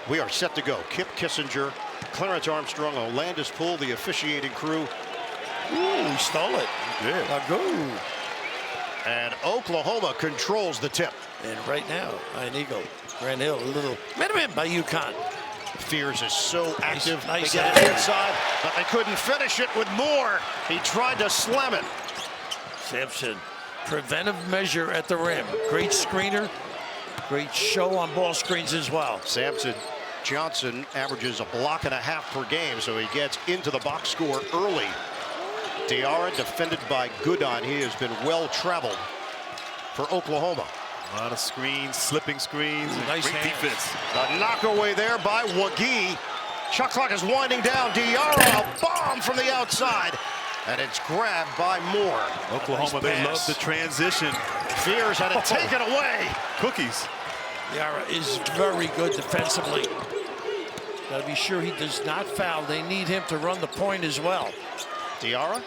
We are set to go. Kip Kissinger, Clarence Armstrong, Olandis Poole, the officiating crew. Ooh, he stole it. Yeah. Go. And Oklahoma controls the tip. And right now, Ian Eagle, Grant Hill, a little minute by UConn. Fears is so active. Nice they get it inside, but they couldn't finish it with Moore. He tried to slam it. Sampson, preventive measure at the rim. Great screener. Great show on ball screens as well. Sampson Johnson averages a block and a half per game, so he gets into the box score early. Diarra defended by Goodine. He has been well traveled for Oklahoma. A lot of screens, slipping screens. Nice great defense. A knockaway there by Wagee. Shot clock is winding down. Diarra, a bomb from the outside. And it's grabbed by Moore. Oklahoma, they love the transition. Fears had it taken away. Cookies. Diarra is very good defensively. Got to be sure he does not foul. They need him to run the point as well. Diarra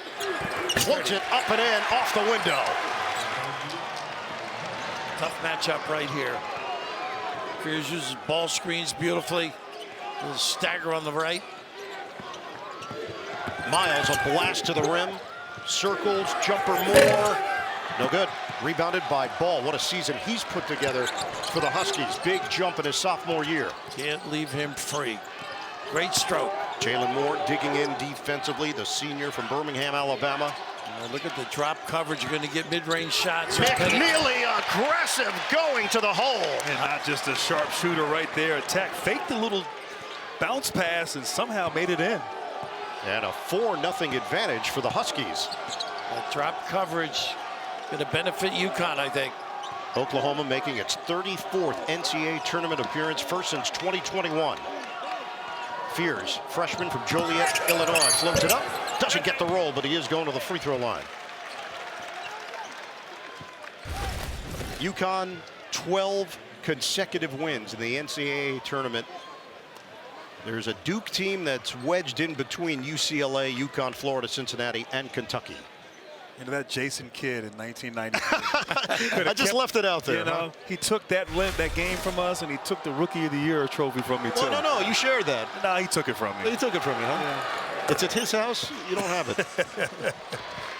floats it up and in, off the window. Tough matchup right here. Fears uses ball screens beautifully. A little stagger on the right. Miles, a blast to the rim. Circles, jumper Moore. No good. Rebounded by Ball. What a season he's put together for the Huskies. Big jump in his sophomore year. Can't leave him free. Great stroke. Jalen Moore digging in defensively, the senior from Birmingham, Alabama. Look at the drop coverage. You're going to get mid-range shots. McNeely aggressive going to the hole. And not just a sharp shooter right there. Attack, faked a little bounce pass and somehow made it in. And a 4-0 advantage for the Huskies. That drop coverage going to benefit UConn, I think. Oklahoma making its 34th NCAA tournament appearance, first since 2021. Fears, freshman from Joliet, Illinois, floats it up. Doesn't get the roll, but he is going to the free throw line. UConn, 12 consecutive wins in the NCAA tournament. There's a Duke team that's wedged in between UCLA, UConn, Florida, Cincinnati, and Kentucky. You know, that Jason kidd in 1993. I just left it out there. You know, he took that game from us, and he took the Rookie of the Year trophy from me, too. Well, no, you shared that. No, he took it from me. He took it from you, huh? Yeah. It's at his house. You don't have it.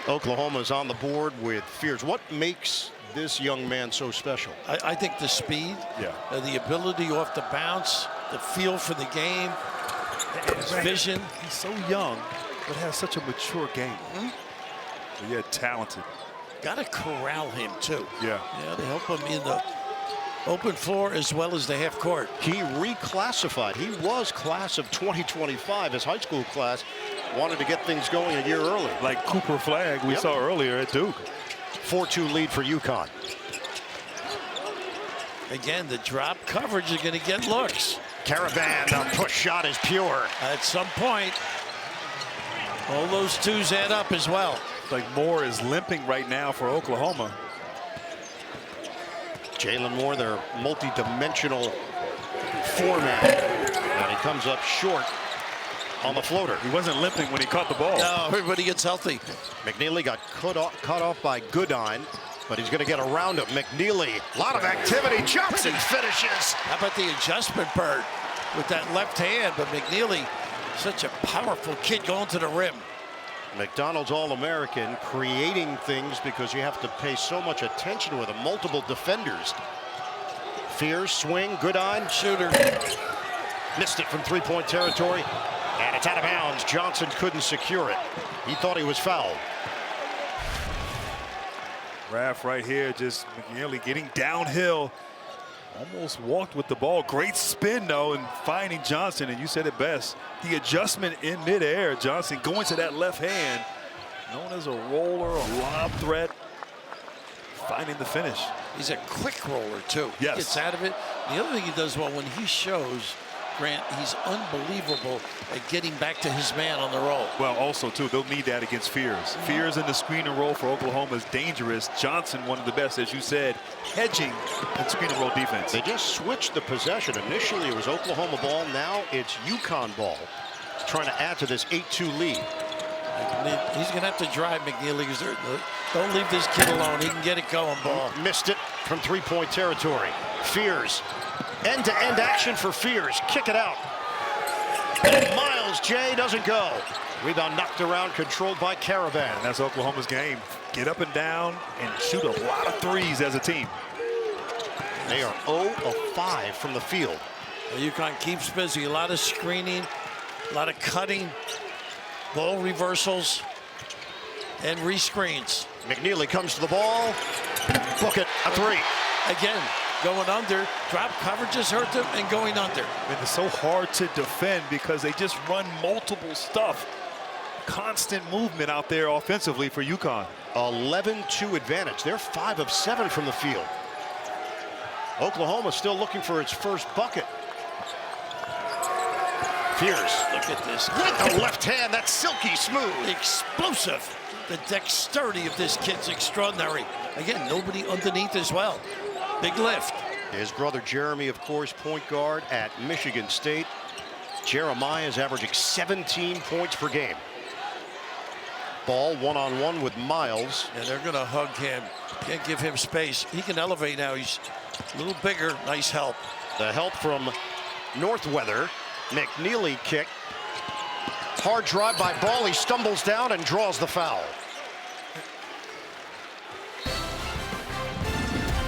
Oklahoma's on the board with Fears. What makes this young man so special? I think the speed, the ability off the bounce, the feel for the game, his vision. He's so young, but has such a mature game. But yeah, talented. Got to corral him, too. Yeah, to help him in the open floor as well as the half court. He reclassified. He was class of 2025. His high school class wanted to get things going a year early. Like Cooper Flagg we saw earlier at Duke. 4-2 lead for UConn. Again, the drop coverage is going to get looks. Caravan, the push shot is pure. At some point, all those twos add up as well. Like Moore is limping right now for Oklahoma. Jalen Moore, their multi-dimensional format. And he comes up short on the floater. He wasn't limping when he caught the ball. No, everybody gets healthy. McNeely got cut off by Goodine, but he's going to get around him. McNeely, a lot of activity. Johnson finishes. How about the adjustment, Bird, with that left hand? But McNeely, such a powerful kid going to the rim. McDonald's All-American, creating things because you have to pay so much attention with multiple defenders. Fears, swing, Goodine, shooter. Missed it from three-point territory, and it's out of bounds. Johnson couldn't secure it. He thought he was fouled. Raff right here, just McNeely getting downhill. Almost walked with the ball. Great spin, though, and finding Johnson, and you said it best. The adjustment in midair. Johnson going to that left hand, known as a roller, a lob threat, finding the finish. He's a quick roller, too. Yes. He gets out of it. The other thing he does well when he shows, Grant, he's unbelievable at getting back to his man on the roll. Well, also, too, they'll need that against Fears. Fears in the screen and roll for Oklahoma is dangerous. Johnson, one of the best, as you said, hedging and screen and roll defense. They just switched the possession. Initially, it was Oklahoma ball. Now it's UConn ball. Trying to add to this 8-2 lead. He's going to have to drive McNeely. Don't leave this kid alone. He can get it going, Ball. Missed it from three-point territory. Fears End-to-end action for Fears. Kick it out. Miles J doesn't go. Rebound knocked around, controlled by Caravan. And that's Oklahoma's game. Get up and down and shoot a lot of threes as a team. They are 0 of 5 from the field. UConn keeps busy. A lot of screening, a lot of cutting, ball reversals, and rescreens. McNeely comes to the ball. Book it. A three. Again, going under. Drop coverages hurt them and going under. And it's so hard to defend because they just run multiple stuff. Constant movement out there offensively for UConn. 11-2 advantage. They're 5 of 7 from the field. Oklahoma still looking for its first bucket. Fears. Look at this. With the left hand, that's silky smooth. Explosive. The dexterity of this kid's extraordinary. Again, nobody underneath as well. Big lift. His brother Jeremy, of course, point guard at Michigan State. Jeremiah is averaging 17 points per game. Ball one-on-one with Miles. And they're going to hug him. Can't give him space. He can elevate now. He's a little bigger. Nice help. The help from Northweather. McNeely kick. Hard drive by Ball. He stumbles down and draws the foul.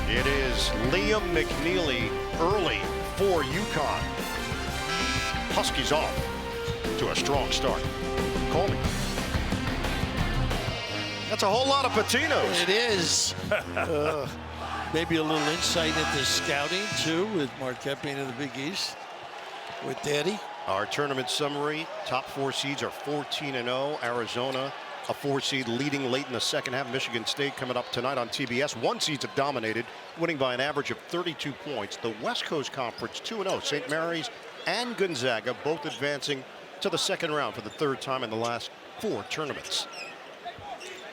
It is Liam McNeely early for UConn. Huskies off to a strong start. Call me. That's a whole lot of patinos. It is. Maybe a little insight into scouting, too, with Marquette being in the Big East with Daddy. Our tournament summary, top 4 seeds are 14-0. Arizona, a 4 seed leading late in the second half. Michigan State coming up tonight on TBS. 1 seeds have dominated, winning by an average of 32 points. The West Coast Conference 2-0. St. Mary's and Gonzaga both advancing to the second round for the 3rd time in the last 4 tournaments.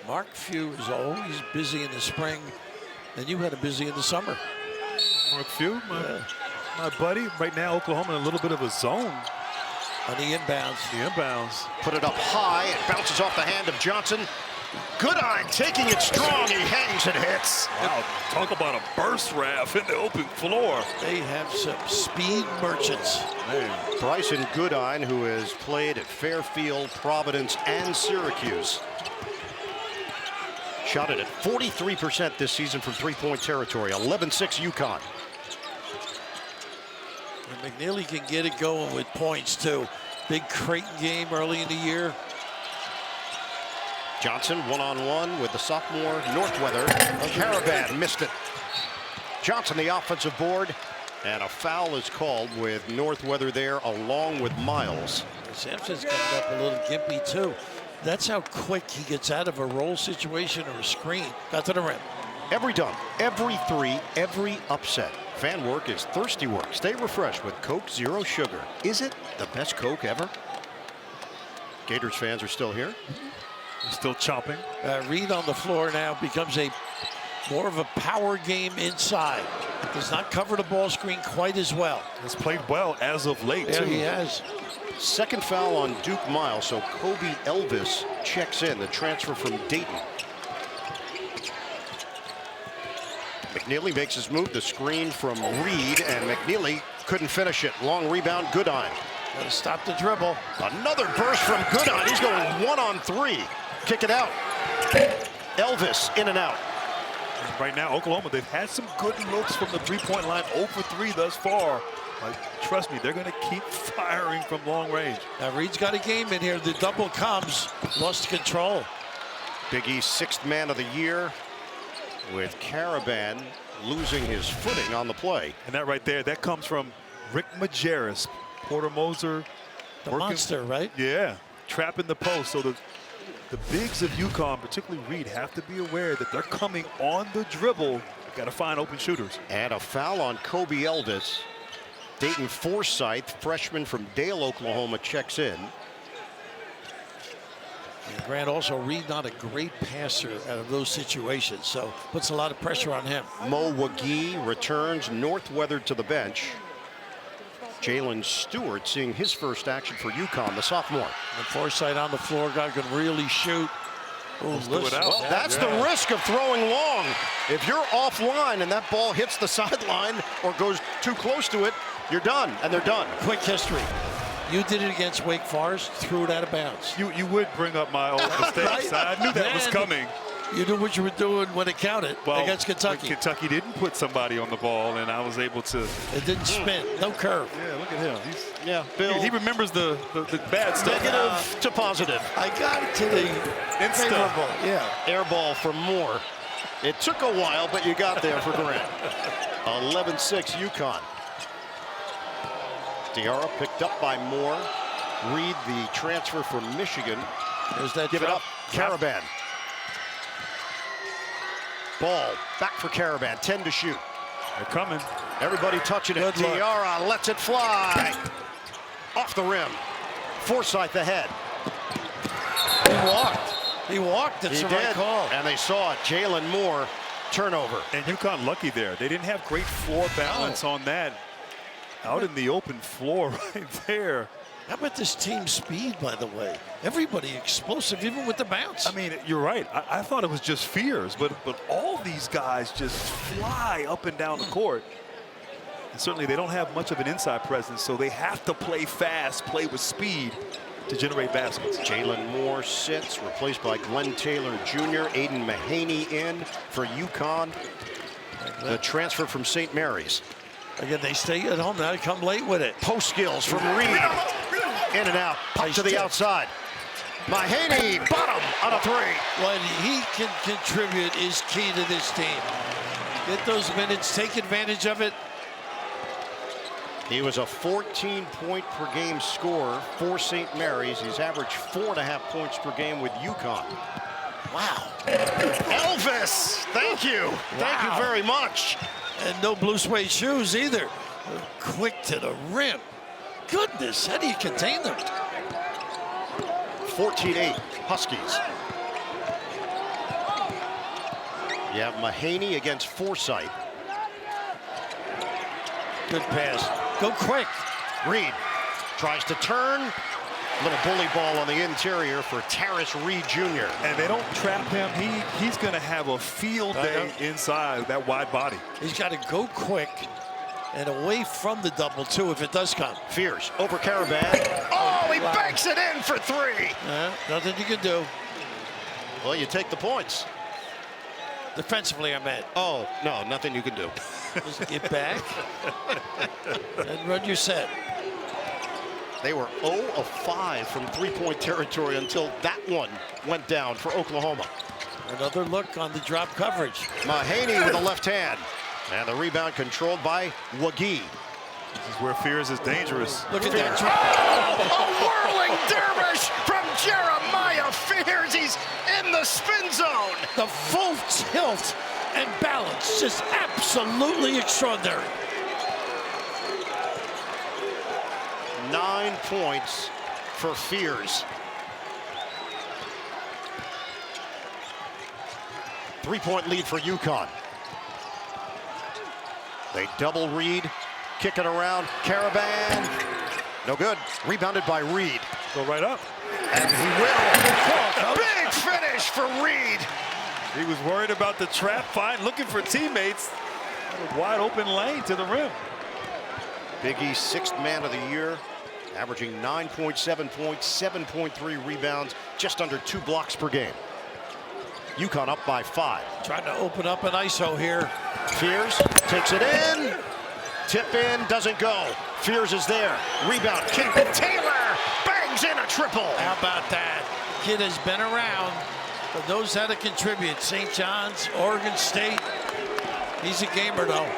Mark Few is always busy in the spring, and you had a busy in the summer. Mark Few, my buddy. Right now, Oklahoma in a little bit of a zone. On the inbounds. The inbounds. Put it up high. It bounces off the hand of Johnson. Goodine taking it strong. He hangs and hits. Wow, talk about a burst raf in the open floor. They have some speed merchants. Man. Bryson Goodine, who has played at Fairfield, Providence, and Syracuse. Shot it at 43% this season from three-point territory. 11-6 UConn. And McNeely can get it going with points, too. Big Creighton game early in the year. Johnson one-on-one with the sophomore Northweather. Caravan missed it. Johnson the offensive board. And a foul is called with Northweather there along with Miles. Sampson's coming up a little gimpy, too. That's how quick he gets out of a roll situation or a screen. Got to the rim. Every dunk, every three, every upset. Fan work is thirsty work. Stay refreshed with Coke Zero Sugar. Is it the best Coke ever? Gators fans are still here. They're still chopping. Reed on the floor now becomes more of a power game inside. Does not cover the ball screen quite as well. Has played well as of late, Yeah, too. he has. Second foul on Duke Miles, so Kobe Elvis checks in, the transfer from Dayton. McNeely makes his move, the screen from Reed, and McNeely couldn't finish it. Long rebound, Goodine. Got to stop the dribble. Another burst from Goodine. He's going 1-on-3. Kick it out. Elvis in and out. And right now, Oklahoma, they've had some good looks from the three-point line, 0 for 3 thus far. Trust me, they're going to keep firing from long range. Now Reed's got a game in here. The double comes. Lost control. Big East 6th man of the year, with Caravan losing his footing on the play. And that right there, that comes from Rick Majerus. Porter Moser. The monster, right? Yeah, trapping the post. So the bigs of UConn, particularly Reed, have to be aware that they're coming on the dribble. Got to find open shooters. And a foul on Kobe Elvis. Dayton Forsythe, freshman from Dale, Oklahoma, checks in. And Grant also, Reed not a great passer out of those situations, so puts a lot of pressure on him. Mo Wagee returns. Northweather to the bench. Jalen Stewart seeing his first action for UConn, the sophomore. And Forsythe on the floor, guy can really shoot. Well, that's the risk of throwing long. If you're offline and that ball hits the sideline or goes too close to it, you're done, and they're done. Quick history. You did it against Wake Forest, threw it out of bounds. You would bring up my old mistakes. I knew that was coming. You knew what you were doing when it counted against Kentucky. Kentucky didn't put somebody on the ball, and I was able to. It didn't spin, no curve. Yeah, look at him. Bill. He remembers the bad stuff. Negative to positive. I got it to the favorable. Yeah. Air ball from Moore. It took a while, but you got there for Grant. 11-6 UConn. Diarra picked up by Moore. Reed, the transfer from Michigan. There's that Give it drop. up. Caravan. Ball back for Caravan. 10 to shoot. They're coming. Everybody touching it. Diarra lets it fly. Off the rim. Forsythe ahead. He walked. He walked. It's the right call. And they saw it. Jalen Moore, turnover. And UConn lucky there. They didn't have great floor balance on that. Out in the open floor right there. How about this team speed, by the way? Everybody explosive, even with the bounce. I mean, you're right. I thought it was just Fears, but all these guys just fly up and down the court. And certainly they don't have much of an inside presence, so they have to play fast, play with speed to generate baskets. Jalen Moore sits, replaced by Glenn Taylor Jr. Aiden Mahaney in for UConn. The transfer from St. Mary's. Again, they stay at home. Now they come late with it. Post skills from Reed. In and out. Pop to the outside. Mahaney, bottom on a three. What he can contribute is key to this team. Get those minutes, take advantage of it. He was a 14-point per game scorer for St. Mary's. He's averaged 4.5 points per game with UConn. Wow. Elvis, thank you. Thank you very much. And no blue suede shoes either. Quick to the rim. Goodness, how do you contain them? 14-8 Huskies. You have Mahaney against Forsythe. Good pass. Go quick. Reed tries to turn. Little bully ball on the interior for Terrace Reed Jr. And they don't trap him. He's going to have a field day inside that wide body. He's got to go quick and away from the double, too, if it does come. Fears over Caravan. Oh, he banks it in for three. Nothing you can do. Well, you take the points. Defensively, I meant. Oh, no, nothing you can do. Just get back and run your set. They were 0 of 5 from three-point territory until that one went down for Oklahoma. Another look on the drop coverage. Mahaney with a left hand. And the rebound controlled by Wagee. This is where Fears is dangerous. Look at that drop. A whirling dervish from Jeremiah Fears. He's in the spin zone. The full tilt and balance, just absolutely extraordinary. 9 points for Fears. 3-point lead for UConn. They double Reed, kick it around. Caravan, no good. Rebounded by Reed. Go right up. And he will. Big finish for Reed. He was worried about the trap, looking for teammates. A wide open lane to the rim. Big East 6th man of the year, averaging 9.7 points, 7.3 rebounds, just under 2 blocks per game. UConn up by 5. Trying to open up an ISO here. Fears takes it in. Tip in, doesn't go. Fears is there. Rebound, kick. Taylor bangs in a triple. How about that? Kid has been around, but knows how to contribute. St. John's, Oregon State. He's a gamer, though.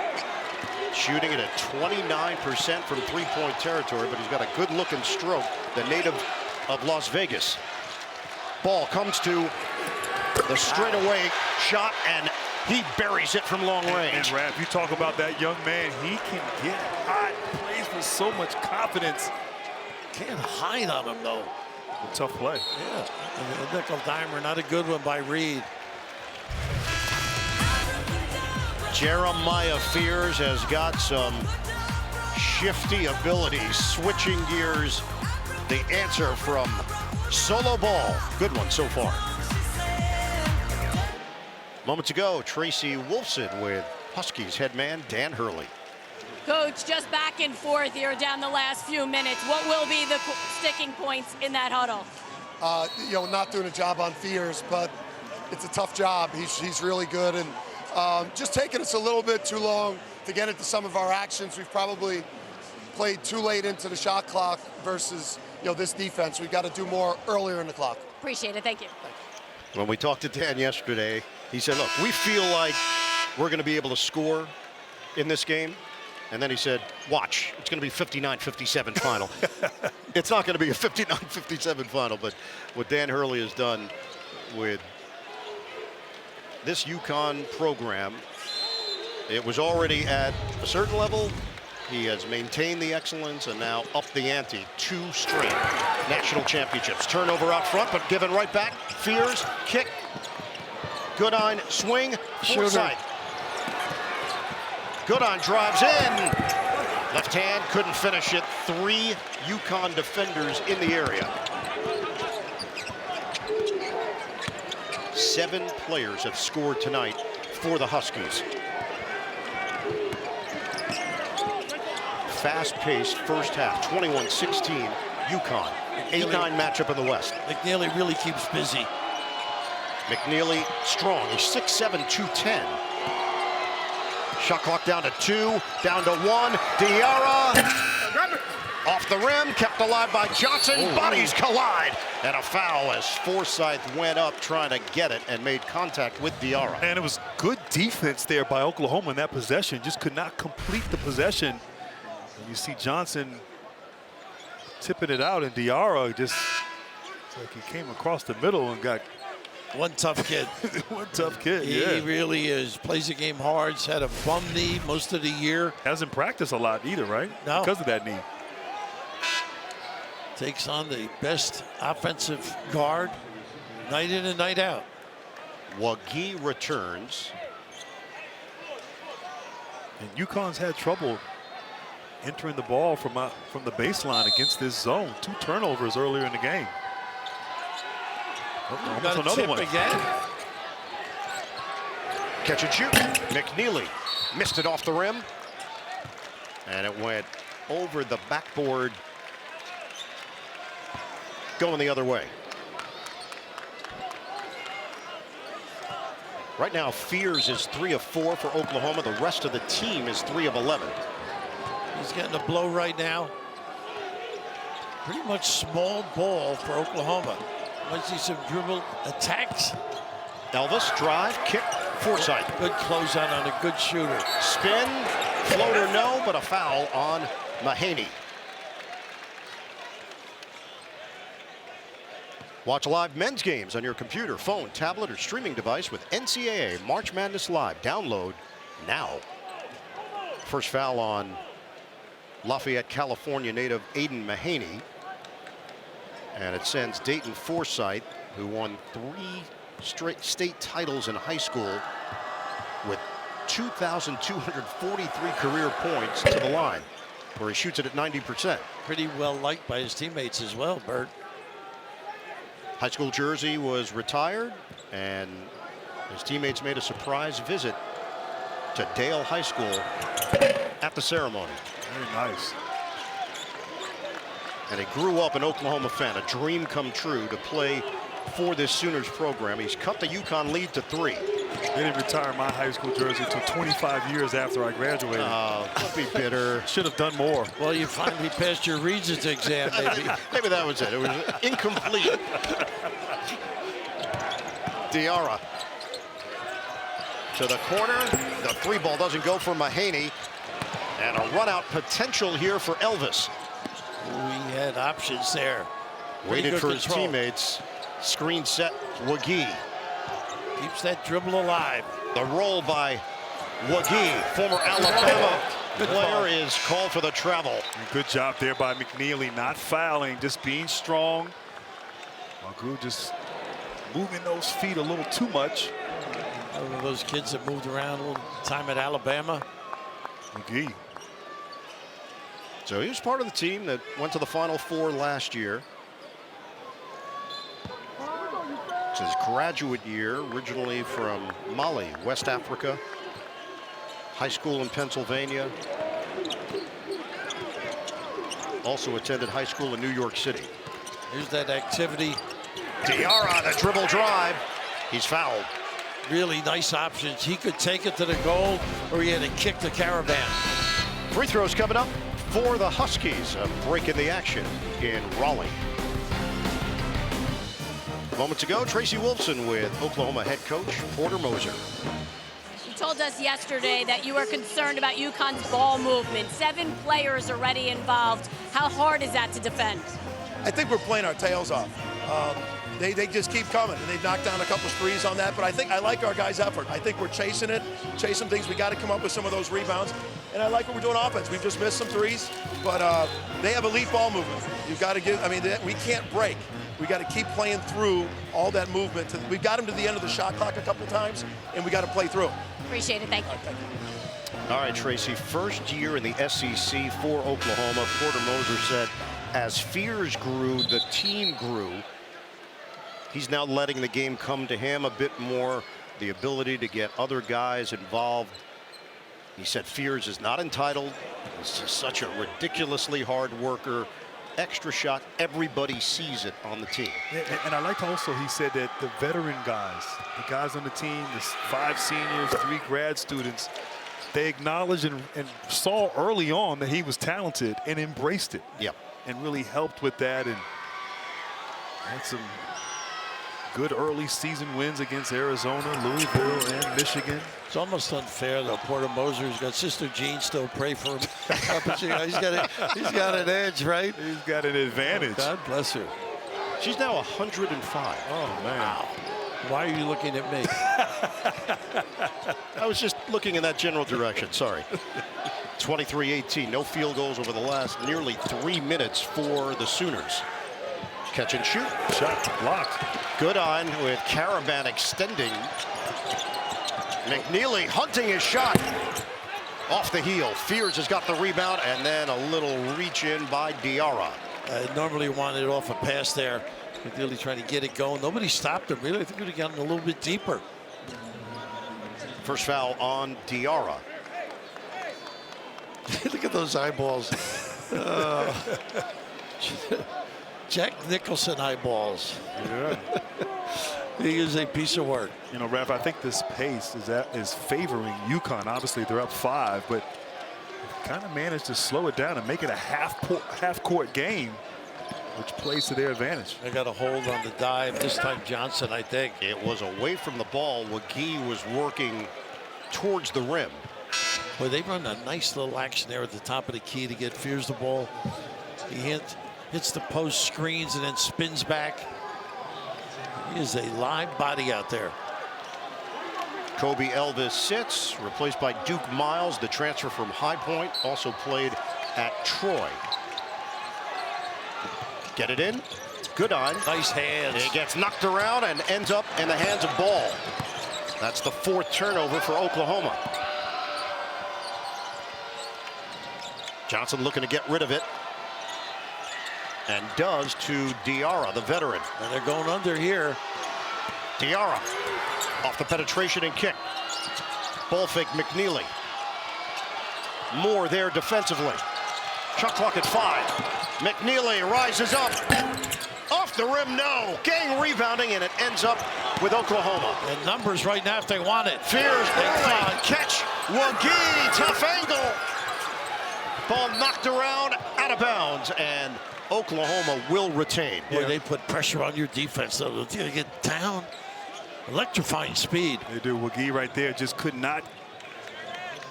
Shooting it at 29% from three-point territory, but he's got a good-looking stroke, the native of Las Vegas. Ball comes to the straightaway shot, and he buries it from long range. And Raph, you talk about that young man, he can get hot, plays with so much confidence. Can't hide on him, though. A tough play. Yeah, a nickel dimer, not a good one by Reed. Jeremiah Fears has got some shifty abilities, switching gears. The answer from solo ball. Good one so far. Moments ago, Tracy Wolfson with Huskies head man Dan Hurley. Coach, just back and forth here down the last few minutes. What will be the sticking points in that huddle? Not doing a job on Fears, but it's a tough job. He's really good, and just taking us a little bit too long to get into some of our actions. We've probably played too late into the shot clock versus this defense. We've got to do more earlier in the clock. Appreciate it. Thank you. When we talked to Dan yesterday, he said, look, we feel like we're going to be able to score in this game. And then he said, watch, it's going to be 59-57 final. It's not going to be a 59-57 final, but what Dan Hurley has done with this UConn program, it was already at a certain level. He has maintained the excellence and now upped the ante. 2 straight national championships. Turnover out front, but given right back. Fears, kick. Goodine, swing, Forsythe. Goodine drives in. Left hand, couldn't finish it. 3 UConn defenders in the area. 7 players have scored tonight for the Huskies. Fast-paced first half, 21-16, UConn. 8-9 matchup in the West. McNeely really keeps busy. McNeely strong. He's 6'7", 210. Shot clock down to 2, down to 1. Diarra off the rim, kept alive by Johnson. Bodies collide, and a foul as Forsythe went up trying to get it and made contact with Diarra. And it was good defense there by Oklahoma in that possession. Just could not complete the possession. And you see Johnson tipping it out, and Diarra just, it's like he came across the middle and got one tough kid. one tough kid. He really is. Plays the game hard. He's had a bum knee most of the year. Hasn't practiced a lot either, right? No. Because of that knee. Takes on the best offensive guard night in and night out. Wagee returns. And UConn's had trouble entering the ball from the baseline against this zone. 2 turnovers earlier in the game. Got another one again. Catch and shoot. McNeely missed it off the rim. And it went over the backboard, going the other way. Right now, Fears is 3 of 4 for Oklahoma. The rest of the team is 3 of 11. He's getting a blow right now. Pretty much small ball for Oklahoma. Might see some dribble attacks. Elvis, drive, kick, Forsythe. Good closeout on a good shooter. Spin, floater no, but a foul on Mahaney. Watch live men's games on your computer, phone, tablet, or streaming device with NCAA March Madness Live. Download now. First foul on Lafayette, California native Aiden Mahaney. And it sends Dayton Forsythe, who won 3 straight state titles in high school with 2,243 career points, to the line, where he shoots it at 90%. Pretty well liked by his teammates as well, Bert. High school jersey was retired, and his teammates made a surprise visit to Dale High School at the ceremony. Very nice. And he grew up an Oklahoma fan, a dream come true to play for this Sooners program. He's cut the UConn lead to 3. They didn't retire my high school jersey until 25 years after I graduated. Oh, don't be bitter. Should have done more. Well, you finally passed your Regents exam, maybe. Maybe that was it. It was incomplete. Diarra to the corner. The 3 ball doesn't go for Mahaney. And a run out potential here for Elvis. We had options there. Waited for his control. teammates. Screen set, Wagee. Keeps that dribble alive. The roll by Wagee, former Alabama player, is called for the travel. Good job there by McNeely, not fouling, just being strong. Wagee just moving those feet a little too much. One of those kids that moved around a little time at Alabama. Wagee. So he was part of the team that went to the Final Four last year. It's his graduate year, originally from Mali, West Africa. High school in Pennsylvania. Also attended high school in New York City. Here's that activity. Diarra, the dribble drive. He's fouled. Really nice options. He could take it to the goal, or he had to kick the Caravan. Free throws coming up for the Huskies. A break in the action in Raleigh. Moments ago, Tracy Wolfson with Oklahoma head coach Porter Moser. You told us yesterday that you were concerned about UConn's ball movement. 7 players already involved. How hard is that to defend? I think we're playing our tails off. They just keep coming, and they've knocked down a couple threes on that. But I like our guys' effort. I think we're chasing things. We got to come up with some of those rebounds. And I like what we're doing offense. We've just missed some threes, but they have elite ball movement. You've got to give. I mean, we can't break. We got to keep playing through all that movement. We got them to the end of the shot clock a couple times, and we got to play through. Appreciate it. Thank you. Thank you. All right, Tracy, first year in the SEC for Oklahoma. Porter Moser said, as fears grew, the team grew. He's now letting the game come to him a bit more, the ability to get other guys involved. He said Fears is not entitled. He's just such a ridiculously hard worker. Extra shot, everybody sees it on the team. And I liked also he said that the veteran guys, the guys on the team, the 5 seniors, 3 grad students, they acknowledged and saw early on that he was talented and embraced it. Yep. And really helped with that, and had some good early season wins against Arizona, Louisville, and Michigan. It's almost unfair, though. Porter Moser's got Sister Jean still pray for him. he's got an edge, right? He's got an advantage. God bless her. She's now 105. Oh, man. Wow. Why are you looking at me? I was just looking in that general direction. Sorry. 23-18. No field goals over the last nearly 3 minutes for the Sooners. Catch and shoot. Shot blocked. Good on with Caravan extending. McNeely hunting his shot. Off the heel. Fears has got the rebound, and then a little reach in by Diarra. I normally wanted it off a pass there. McNeely trying to get it going. Nobody stopped him, really. I think we'd have gotten a little bit deeper. First foul on Diarra. Look at those eyeballs. Jack Nicholson eyeballs. Yeah. He is a piece of work. You know, Raph, I think this pace is favoring UConn. Obviously, they're up 5, but kind of managed to slow it down and make it a half-court game, which plays to their advantage. They got a hold on the dive. This time Johnson, I think. It was away from the ball. McGee was working towards the rim. Boy, they run a nice little action there at the top of the key to get Fears the ball. He hits the post, screens, and then spins back. He is a live body out there. Kobe Elvis sits, replaced by Duke Miles, the transfer from High Point, also played at Troy. Get it in. Good on. Nice hands. It gets knocked around and ends up in the hands of Ball. That's the 4th turnover for Oklahoma. Johnson looking to get rid of it. And does to Diarra, the veteran. And they're going under here. Diarra off the penetration and kick. Ball fake McNeely. Moore there defensively. Shot clock at 5. McNeely rises up. Off the rim, no. Gang rebounding, and it ends up with Oklahoma. And numbers right now if they want it. Fears early. Catch. Wagee, tough angle. Ball knocked around, out of bounds, and Oklahoma will retain. Boy, they put pressure on your defense, though. They get down. Electrifying speed. They do. Wagee right there just could not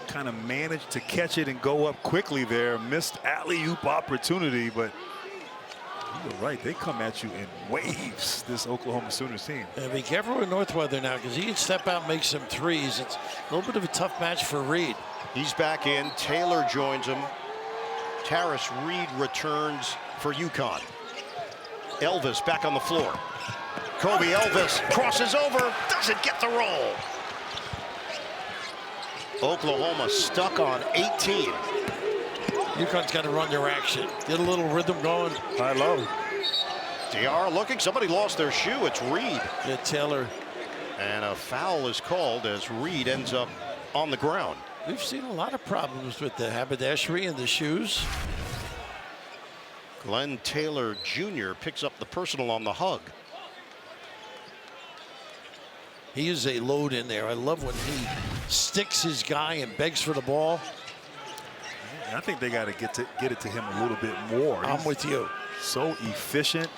kind of manage to catch it and go up quickly there. Missed alley-oop opportunity, but you're right. They come at you in waves, this Oklahoma Sooners team. And be careful with Northweather now, because he can step out and make some threes. It's a little bit of a tough match for Reed. He's back in. Taylor joins him. Taris Reed returns for UConn. Elvis back on the floor. Kobe Elvis crosses over, doesn't get the roll. Oklahoma stuck on 18. UConn's got to run their action. Get a little rhythm going. High low. Diarra looking. Somebody lost their shoe. It's Reed. Yeah, Taylor. And a foul is called as Reed ends up on the ground. We've seen a lot of problems with the haberdashery and the shoes. Glenn Taylor Jr. picks up the personal on the hug. He is a load in there. I love when he sticks his guy and begs for the ball. I think they got to get it to him a little bit more. I'm with you. So efficient.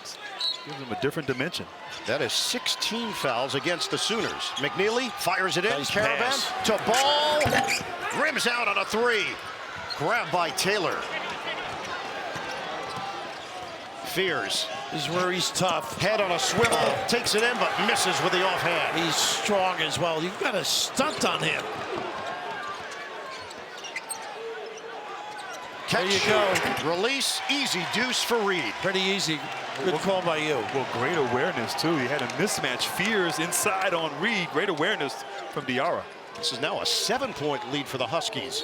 Gives him a different dimension. That is 16 fouls against the Sooners. McNeely fires it in. Nice Caravan pass. to Ball. Rims out on a three. Grabbed by Taylor. Fears. This is where he's tough. Head on a swivel. Takes it in, but misses with the offhand. He's strong as well. You've got a stunt on him. Catch. There you go. Release. Easy deuce for Reed. Pretty easy. Good call by you. Well, great awareness, too. He had a mismatch. Fears inside on Reed. Great awareness from Diarra. This is now a 7-point lead for the Huskies.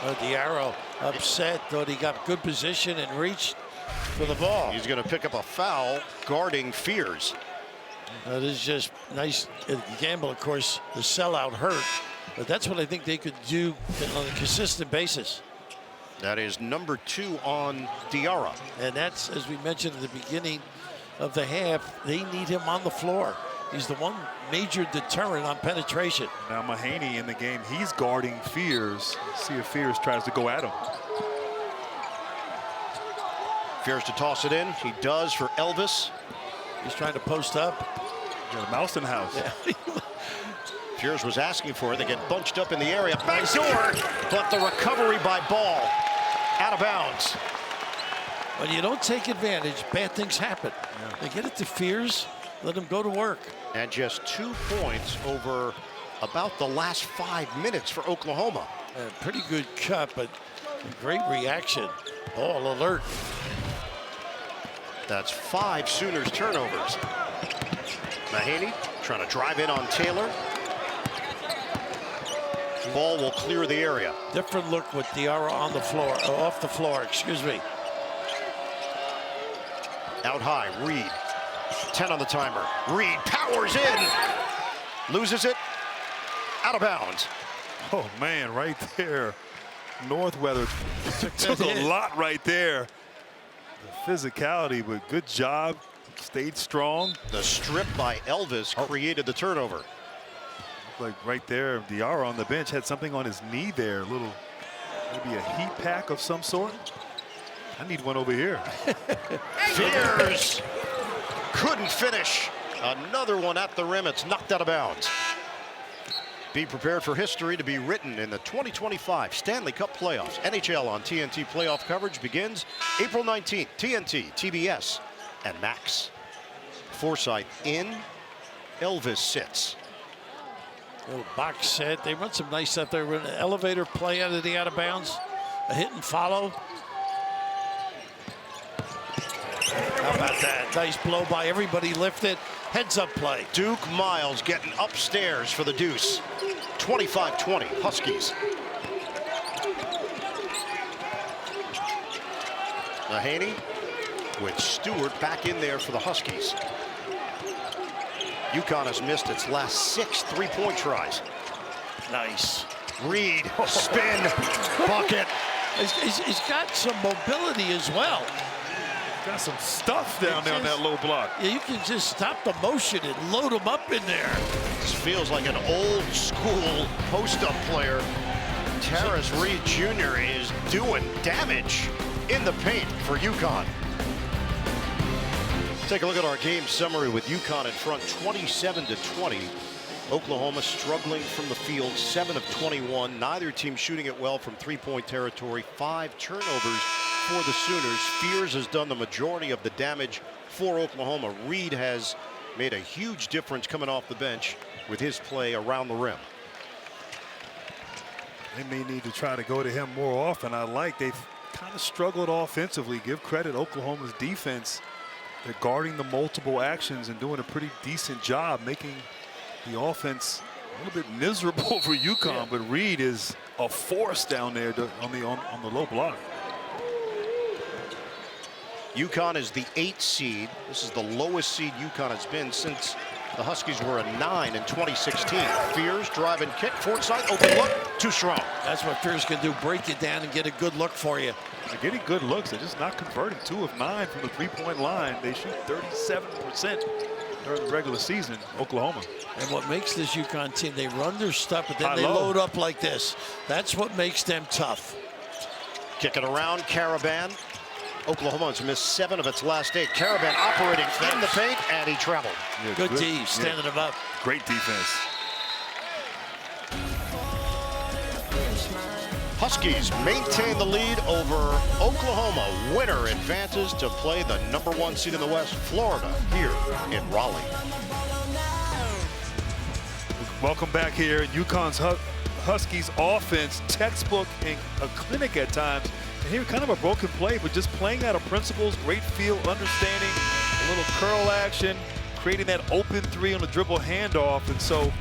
Diarra upset. Thought he got good position and reached for the ball. He's going to pick up a foul guarding Fears. That is just nice. Gamble, of course, the sellout hurt. But that's what I think they could do on a consistent basis. That is number 2 on Diarra. And that's, as we mentioned at the beginning of the half, they need him on the floor. He's the one major deterrent on penetration. Now Mahaney in the game, he's guarding Fears. See if Fears tries to go at him. Fears to toss it in. He does for Elvis. He's trying to post up. Got a mouse in the house. Yeah. Fears was asking for it. They get bunched up in the area. Backdoor, but the recovery by Ball. Out of bounds. When you don't take advantage, bad things happen. Yeah. They get it to Fears, let him go to work. And just 2 points over about the last 5 minutes for Oklahoma. Pretty good cut, but a great reaction. Ball alert. That's 5 Sooners turnovers. Mahaney trying to drive in on Taylor. Ball will clear the area. Different look with Diarra on the floor, off the floor, excuse me. Out high, Reed. 10 on the timer. Reed powers in. Loses it. Out of bounds. Oh, man, right there. Northweather took a lot right there. The physicality, but good job. Stayed strong. The strip by Elvis created the turnover. Like right there, Diarra on the bench had something on his knee there. A little, maybe a heat pack of some sort. I need one over here. Fears couldn't finish. Another one at the rim. It's knocked out of bounds. Be prepared for history to be written in the 2025 Stanley Cup playoffs. NHL on TNT playoff coverage begins April 19th. TNT, TBS, and Max. Forsythe in. Elvis sits. Little box set. They run some nice stuff there. Run an elevator play out of the out of bounds. A hit and follow. How about that? Nice blow by everybody lifted. Heads up play. Duke Miles getting upstairs for the deuce. 25-20 Huskies. Mahaney with Stewart back in there for the Huskies. UConn has missed its last 6 3-point tries. Nice. Reed, spin, bucket. He's got some mobility as well. Got some stuff down there on that low block. Yeah, you can just stop the motion and load him up in there. This feels like an old school post-up player. Terrace Reed Jr. is doing damage in the paint for UConn. Take a look at our game summary with UConn in front 27-20. Oklahoma struggling from the field, 7 of 21. Neither team shooting it well from 3-point territory. 5 turnovers for the Sooners. Fears has done the majority of the damage for Oklahoma. Reed has made a huge difference coming off the bench with his play around the rim. They may need to try to go to him more often. They've kind of struggled offensively. Give credit Oklahoma's defense. They're guarding the multiple actions and doing a pretty decent job making the offense a little bit miserable for UConn. Yeah. But Reed is a force down there on the low block. UConn is the 8th seed. This is the lowest seed UConn has been since the Huskies were a 9 in 2016. Fears, drive and kick, Forsythe, open look, too strong. That's what Fears can do, break it down and get a good look for you. They're getting good looks. They're just not converting. 2 of 9 from the three-point line. They shoot 37% during the regular season, Oklahoma. And what makes this UConn team, they run their stuff, but then they High-low. load up like this. That's what makes them tough. Kick it around, Caravan. Oklahoma has missed 7 of its last 8. Caravan operating in the paint, and he traveled. Yeah, Good D, standing him up. Great defense. Huskies maintain the lead over Oklahoma. Winner advances to play the #1 seed in the West, Florida, here in Raleigh. Welcome back here. UConn's Huskies offense, textbook and a clinic at times. And here, kind of a broken play, but just playing out of principles, great feel, understanding, a little curl action, creating that open 3 on the dribble handoff. And so,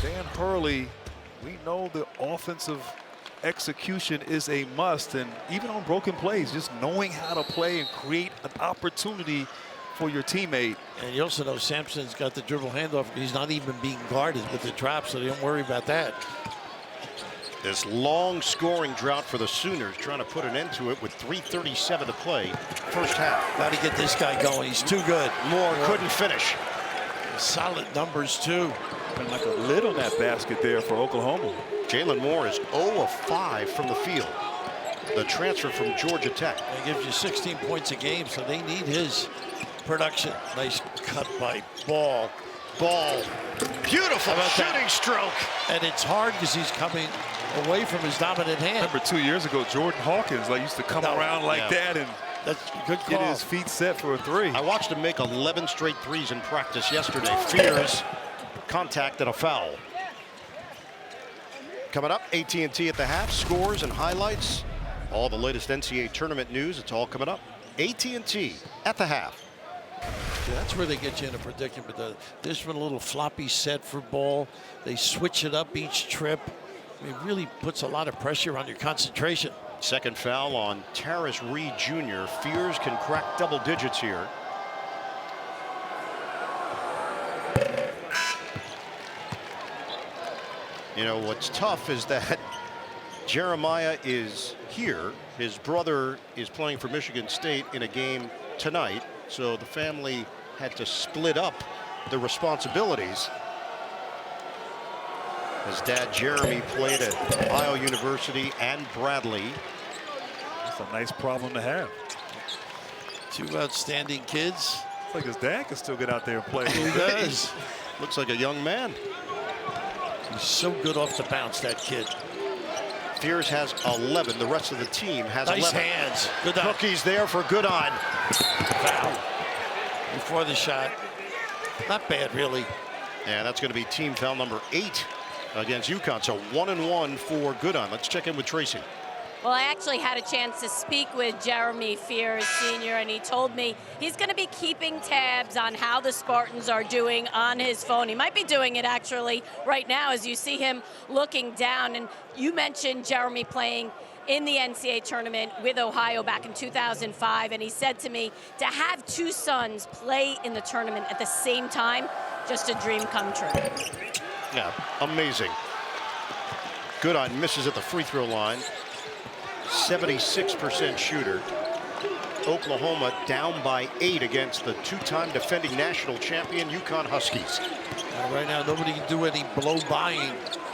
Dan Hurley, we know the offensive execution is a must, and even on broken plays, just knowing how to play and create an opportunity for your teammate. And you also know Sampson's got the dribble handoff. He's not even being guarded with the drop, so don't worry about that. This long scoring drought for the Sooners, trying to put an end to it with 3:37 to play, first half. Got to get this guy going. He's too good. Moore couldn't finish. Solid numbers, too. Been like a lid on that basket there for Oklahoma. Jalen Moore is 0 of 5 from the field. The transfer from Georgia Tech. He gives you 16 points a game, so they need his production. Nice cut by Ball. Ball. Beautiful shooting stroke. And it's hard because he's coming away from his dominant hand. Remember 2 years ago, Jordan Hawkins used to come around like that and that's a good call. get his feet set for a 3. I watched him make 11 straight threes in practice yesterday. Fears, contact, and a foul. Coming up, AT&T at the half, scores and highlights. All the latest NCAA tournament news, it's all coming up. AT&T at the half. Yeah, that's where they get you in a predicament. This one, a little floppy set for Ball. They switch it up each trip. I mean, it really puts a lot of pressure on your concentration. Second foul on Terrace Reed Jr. Fears can crack double digits here. You know, what's tough is that Jeremiah is here. His brother is playing for Michigan State in a game tonight, so the family had to split up the responsibilities. His dad, Jeremy, played at Ohio University and Bradley. That's a nice problem to have. 2 outstanding kids. It's like his dad can still get out there and play. He does. Looks like a young man. He's so good off the bounce, that kid. Fears has 11. The rest of the team has Nice 11. hands. Good eye. Cookies there for Goodine. Foul. Before the shot. Not bad, really. And that's going to be team foul number 8 against UConn. So 1-1 for Goodine. Let's check in with Tracy. Well, I actually had a chance to speak with Jeremy Fears Sr., and he told me he's going to be keeping tabs on how the Spartans are doing on his phone. He might be doing it actually right now as you see him looking down. And you mentioned Jeremy playing in the NCAA tournament with Ohio back in 2005, and he said to me, to have 2 sons play in the tournament at the same time, just a dream come true. Yeah, amazing. Goodine misses at the free throw line. 76% shooter. Oklahoma down by 8 against the 2-time defending national champion UConn Huskies. Right now, nobody can do any blow-buying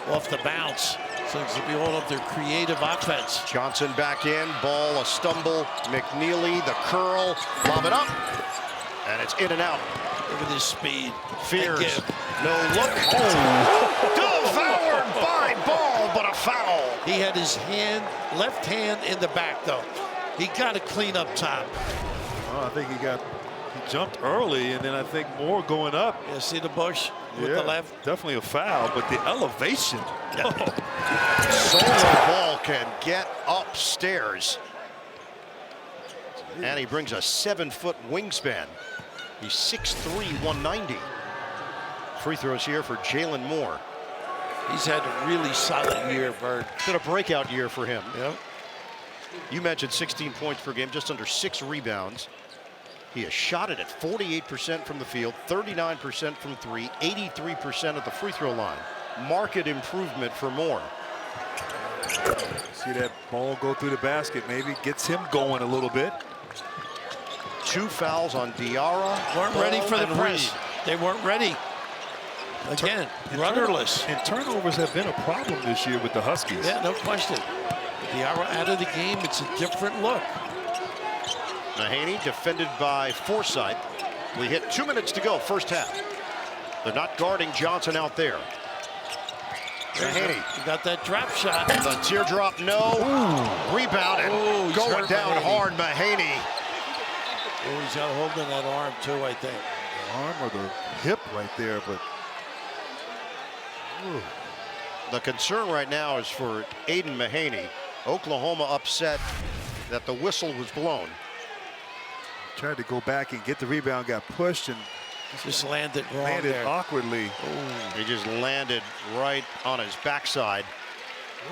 off the bounce. Seems to be all of their creative offense. Johnson back in, Ball a stumble. McNeely, the curl, lob it up, and it's in and out. Look at his speed. Fears, no look. Oh, devoured by Ball, but a foul. He had his left hand in the back, though. He got to clean up top. Oh, I think he jumped early, and then I think Moore going up. Yeah, see the bush with the left? Definitely a foul, but the elevation. Solo Ball can get upstairs. And he brings a 7-foot wingspan. He's 6'3", 190. Free throws here for Jalen Moore. He's had a really solid year, Bird. It's been a breakout year for him. Yep. You mentioned 16 points per game, just under 6 rebounds. He has shot it at 48% from the field, 39% from three, 83% at the free throw line. Market improvement for Moore. See that ball go through the basket, maybe gets him going a little bit. 2 fouls on Diarra. Weren't ready for the and press. Reed. They weren't ready. Again, rudderless. And turnovers have been a problem this year with the Huskies. Yeah, no question. Diarra out of the game, it's a different look. Mahaney defended by Forsythe. We hit 2 minutes to go, first half. They're not guarding Johnson out there. Mahaney. You got that drop shot. The teardrop, no. Ooh. Rebound and going down hard, Mahaney. Oh, he's got a hold on that arm too, I think. The arm or the hip right there, but. Ooh. The concern right now is for Aiden Mahaney. Oklahoma upset that the whistle was blown. Tried to go back and get the rebound, got pushed and just landed wrong landed there. awkwardly. He just landed right on his backside.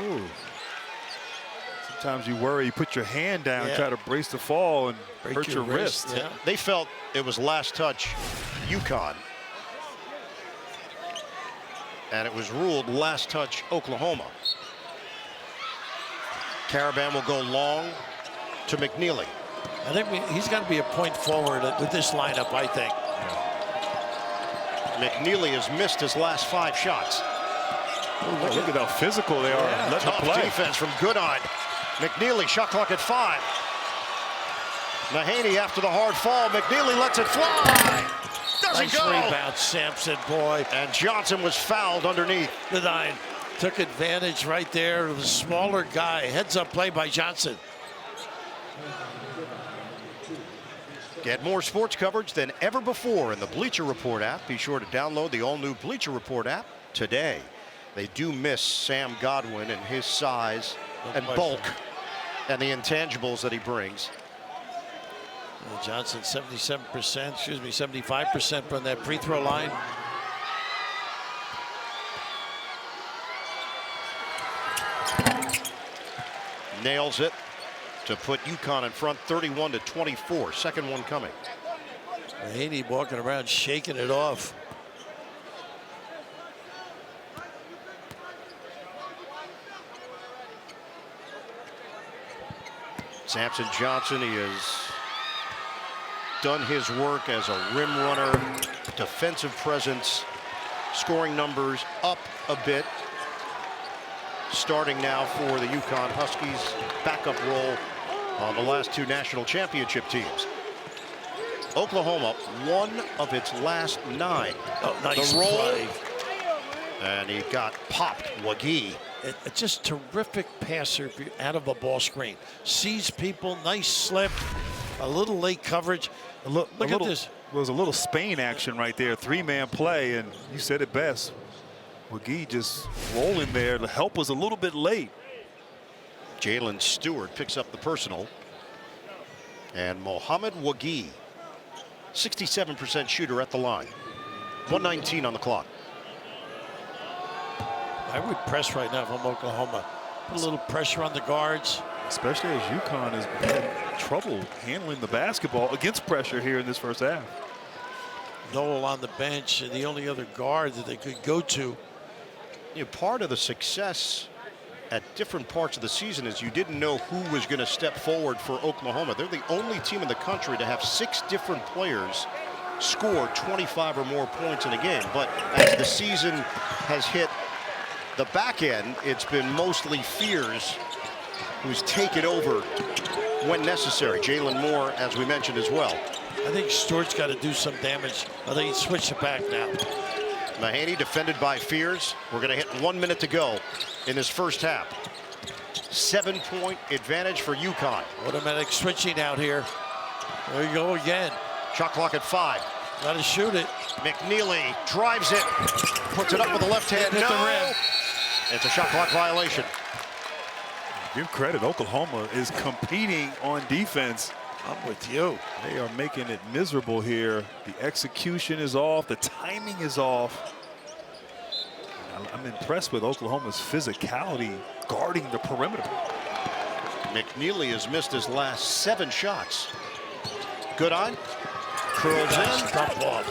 Ooh. Sometimes you worry, you put your hand down, try to brace the fall and hurt your wrist. Yeah. They felt it was last touch UConn. And it was ruled last touch Oklahoma. Caravan will go long to McNeely. I think he's got to be a point forward with this lineup, I think. McNeely has missed his last 5 shots. Oh, look at how physical they are. Yeah, Letting tough play. defense from Goodine. McNeely, shot clock at 5. Mahaney after the hard fall. McNeely lets it fly. Doesn't Nice go. rebound, Sampson, boy. And Johnson was fouled underneath. Goodine took advantage right there of the smaller guy. Heads up play by Johnson. Get more sports coverage than ever before in the Bleacher Report app. Be sure to download the all-new Bleacher Report app today. They do miss Sam Godwin and his size and bulk and the intangibles that he brings. Johnson 75% from that free throw line. Nails it to put UConn in front 31-24. Second one coming. Mahaney walking around shaking it off. Samson Johnson, he has done his work as a rim runner, defensive presence, scoring numbers up a bit. Starting now for the UConn Huskies, backup role on the last 2 national championship teams. Oklahoma, 1 of its last 9. Oh, nice the roll, play. and he got popped. Wagee. Just terrific passer out of a ball screen. Sees people, nice slip, a little late coverage. Look at this. There was a little Spain action right there, 3-man play, and you said it best. Wagee just rolling there. The help was a little bit late. Jalen Stewart picks up the personal. And Mohamed Wagee, 67% shooter at the line. 1:19 on the clock. I would press right now from Oklahoma. Put a little pressure on the guards. Especially as UConn has had trouble handling the basketball against pressure here in this first half. Noel on the bench, and the only other guard that they could go to. You know, part of the success at different parts of the season is you didn't know who was going to step forward for Oklahoma. They're the only team in the country to have 6 different players score 25 or more points in a game. But as the season has hit the back end, it's been mostly Fears who's taken over when necessary. Jalen Moore, as we mentioned as well. I think Stewart's got to do some damage. I think he's switched it back now. Mahaney defended by Fears. We're going to hit 1 minute to go in this first half. 7-point advantage for UConn. Automatic switching out here. There you go again. Shot clock at 5. Got to shoot it. McNeely drives it, puts it up with the left hand. Hit the rim. It's a shot clock violation. Give credit, Oklahoma is competing on defense. I'm with you. They are making it miserable here. The execution is off. The timing is off. I'm impressed with Oklahoma's physicality guarding the perimeter. McNeely has missed his last 7 shots. Goodine Curls in. Dump off.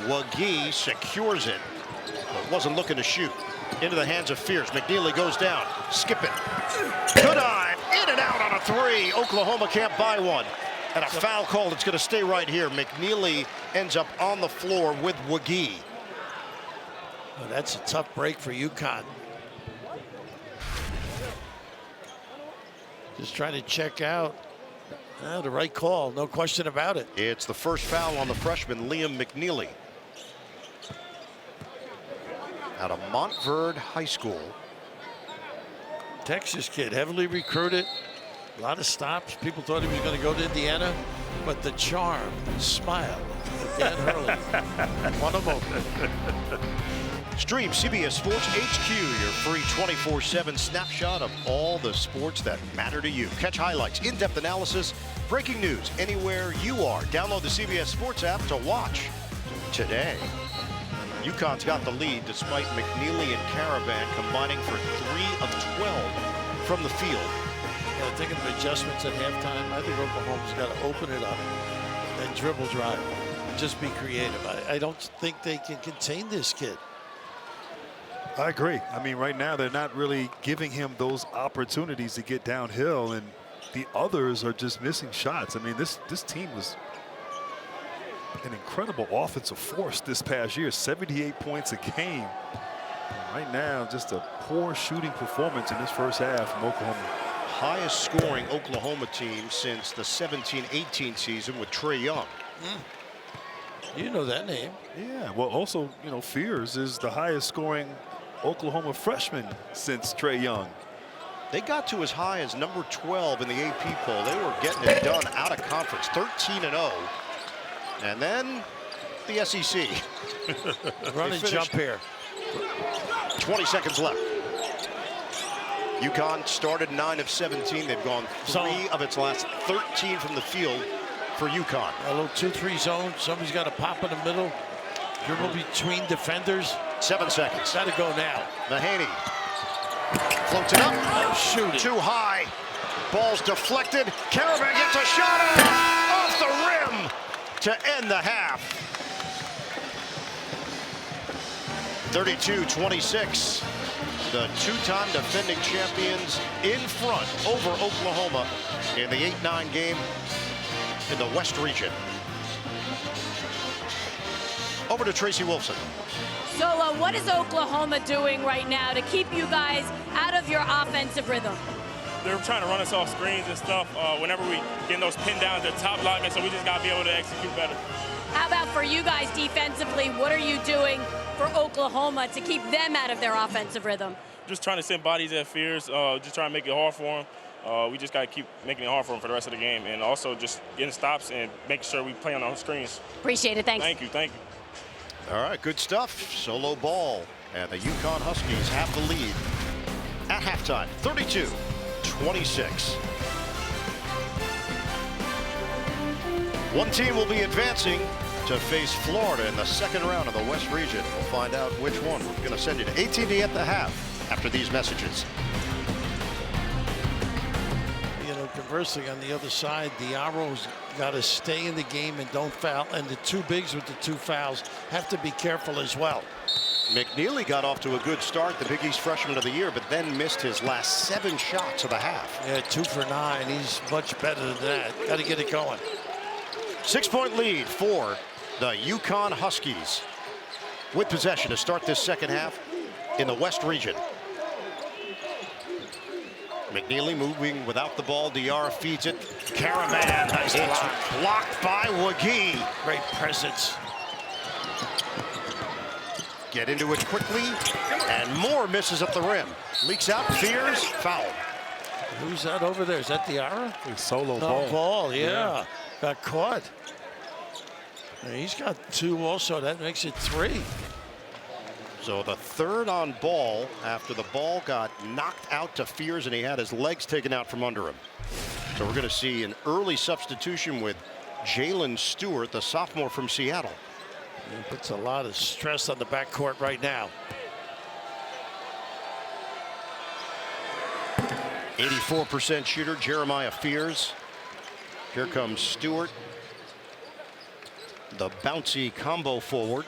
Wagee secures it. But wasn't looking to shoot. Into the hands of Fierce. McNeely goes down. Skip it. Good eye. In and out on a three. Oklahoma can't buy one. And a foul call that's going to stay right here. McNeely ends up on the floor with Wagee. Well, that's a tough break for UConn. Just trying to check out. The right call, no question about it. It's the first foul on the freshman, Liam McNeely. Out of Montverde High School. Texas kid, heavily recruited. A lot of stops. People thought he was going to go to Indiana, but the charm, smile of Dan Hurley won him over. Stream CBS Sports HQ, your free 24/7 snapshot of all the sports that matter to you. Catch highlights, in-depth analysis, breaking news anywhere you are. Download the CBS Sports app to watch today. UConn's got the lead despite McNeely and Caravan combining for 3 of 12 from the field. Thinking of adjustments at halftime. I think Oklahoma's got to open it up and dribble drive. Just be creative. I don't think they can contain this kid. I agree. I mean, right now they're not really giving him those opportunities to get downhill, and the others are just missing shots. I mean, this team was an incredible offensive force this past year, 78 points a game. And right now, just a poor shooting performance in this first half from Oklahoma. Highest scoring Oklahoma team since the 17-18 season with Trae Young. You know that name. Yeah, well, also, you know, Fears is the highest scoring Oklahoma freshman since Trae Young. They got to as high as number 12 in the AP poll. They were getting it done out of conference, 13-0. And then the SEC. Run and jump here. 20 seconds left. UConn started 9 of 17. They've gone 3 of its last 13 from the field for UConn. A little 2-3 zone. Somebody's got to pop in the middle. Dribble between defenders. 7 seconds. Got to go now. Mahaney floats it up. Oh, shoot it. Too high. Ball's deflected. Caravan gets a shot off the rim to end the half. 32-26. The two-time defending champions in front over Oklahoma in the 8-9 game in the West region. Over to Tracy Wolfson. Solo, what is Oklahoma doing right now to keep you guys out of your offensive rhythm? They're trying to run us off screens and stuff whenever we get those pin downs, they're top linemen, so we just got to be able to execute better. How about for you guys defensively? What are you doing for Oklahoma to keep them out of their offensive rhythm? Just trying to send bodies at Fears, just trying to make it hard for them. We just got to keep making it hard for them for the rest of the game, and also just getting stops and making sure we play on our screens. Appreciate it. Thanks. Thank you. Thank you. All right, good stuff. Solo ball, and the UConn Huskies have the lead at halftime, 32-26. One team will be advancing to face Florida in the second round of the West region. We'll find out which one. We're going to send you to AT&T at the half after these messages. You know, conversely, on the other side, the Arrows got to stay in the game and don't foul. And the two bigs with the 2 fouls have to be careful as well. McNeely got off to a good start, the Big East Freshman of the Year, but then missed his last 7 shots of the half. Yeah, 2 for 9. He's much better than that. Got to get it going. 6-point lead for the UConn Huskies with possession to start this second half in the West region. McNeely moving without the ball. Diarra feeds it. Caravan. Nice it's block. blocked by Wagee. Great presence. Get into it quickly, and Moore misses at the rim. Leaks out. Fears. Foul. Who's that over there? Is that Diarra? Solo No, ball. ball, yeah. Got caught. And he's got 2 also. That makes it 3. So the third on ball after the ball got knocked out to Fears and he had his legs taken out from under him. So we're going to see an early substitution with Jalen Stewart, the sophomore from Seattle. It puts a lot of stress on the backcourt right now. 84% shooter Jeremiah Fears. Here comes Stewart. The bouncy combo forward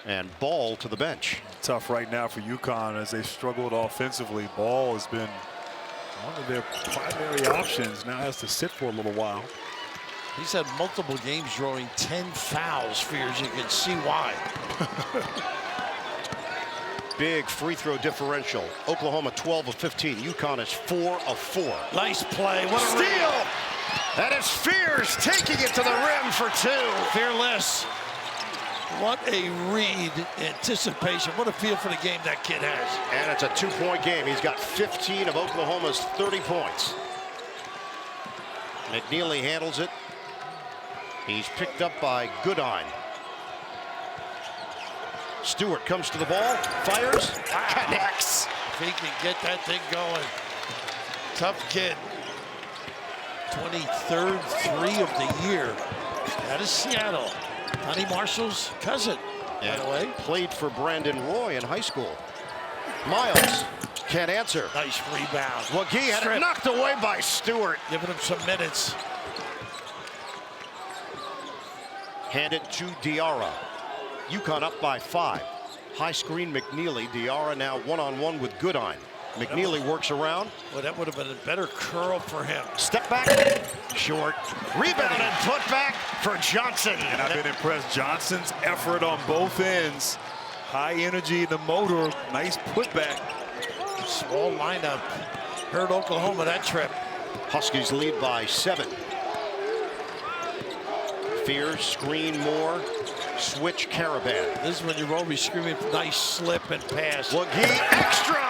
and Ball to the bench. Tough right now for UConn as they struggled offensively. Ball has been one of their primary options. Now has to sit for a little while. He's had multiple games drawing 10 fouls, Fears. You can see why. Big free throw differential. Oklahoma 12 of 15. UConn is 4 of 4. Nice play. What a Steal! And it's Fears taking it to the rim for 2. Fearless. What a read. Anticipation. What a feel for the game that kid has. And it's a 2-point game. He's got 15 of Oklahoma's 30 points. McNeely handles it. He's picked up by Goodine. Stewart comes to the ball, fires, connects. If he can get that thing going. Tough kid. 23rd 3 of the year out of Seattle. Honey Marshall's cousin, by the way. Played for Brandon Roy in high school. Miles can't answer. Nice rebound. Wagee had it knocked away by Stewart. Giving him some minutes. Hand it to Diarra. UConn up by 5. High screen McNeely. Diarra now one-on-one with Goodine. McNeely works around. Well, that would have been a better curl for him. Step back, short. Rebound and put back for Johnson. And I've been impressed. Johnson's effort on both ends. High energy in the motor. Nice putback. Small lineup. Hurt Oklahoma that trip. Huskies lead by 7. Fears, screen more. Switch Caravan. This is when you're always screaming nice slip and pass. Wagee extra.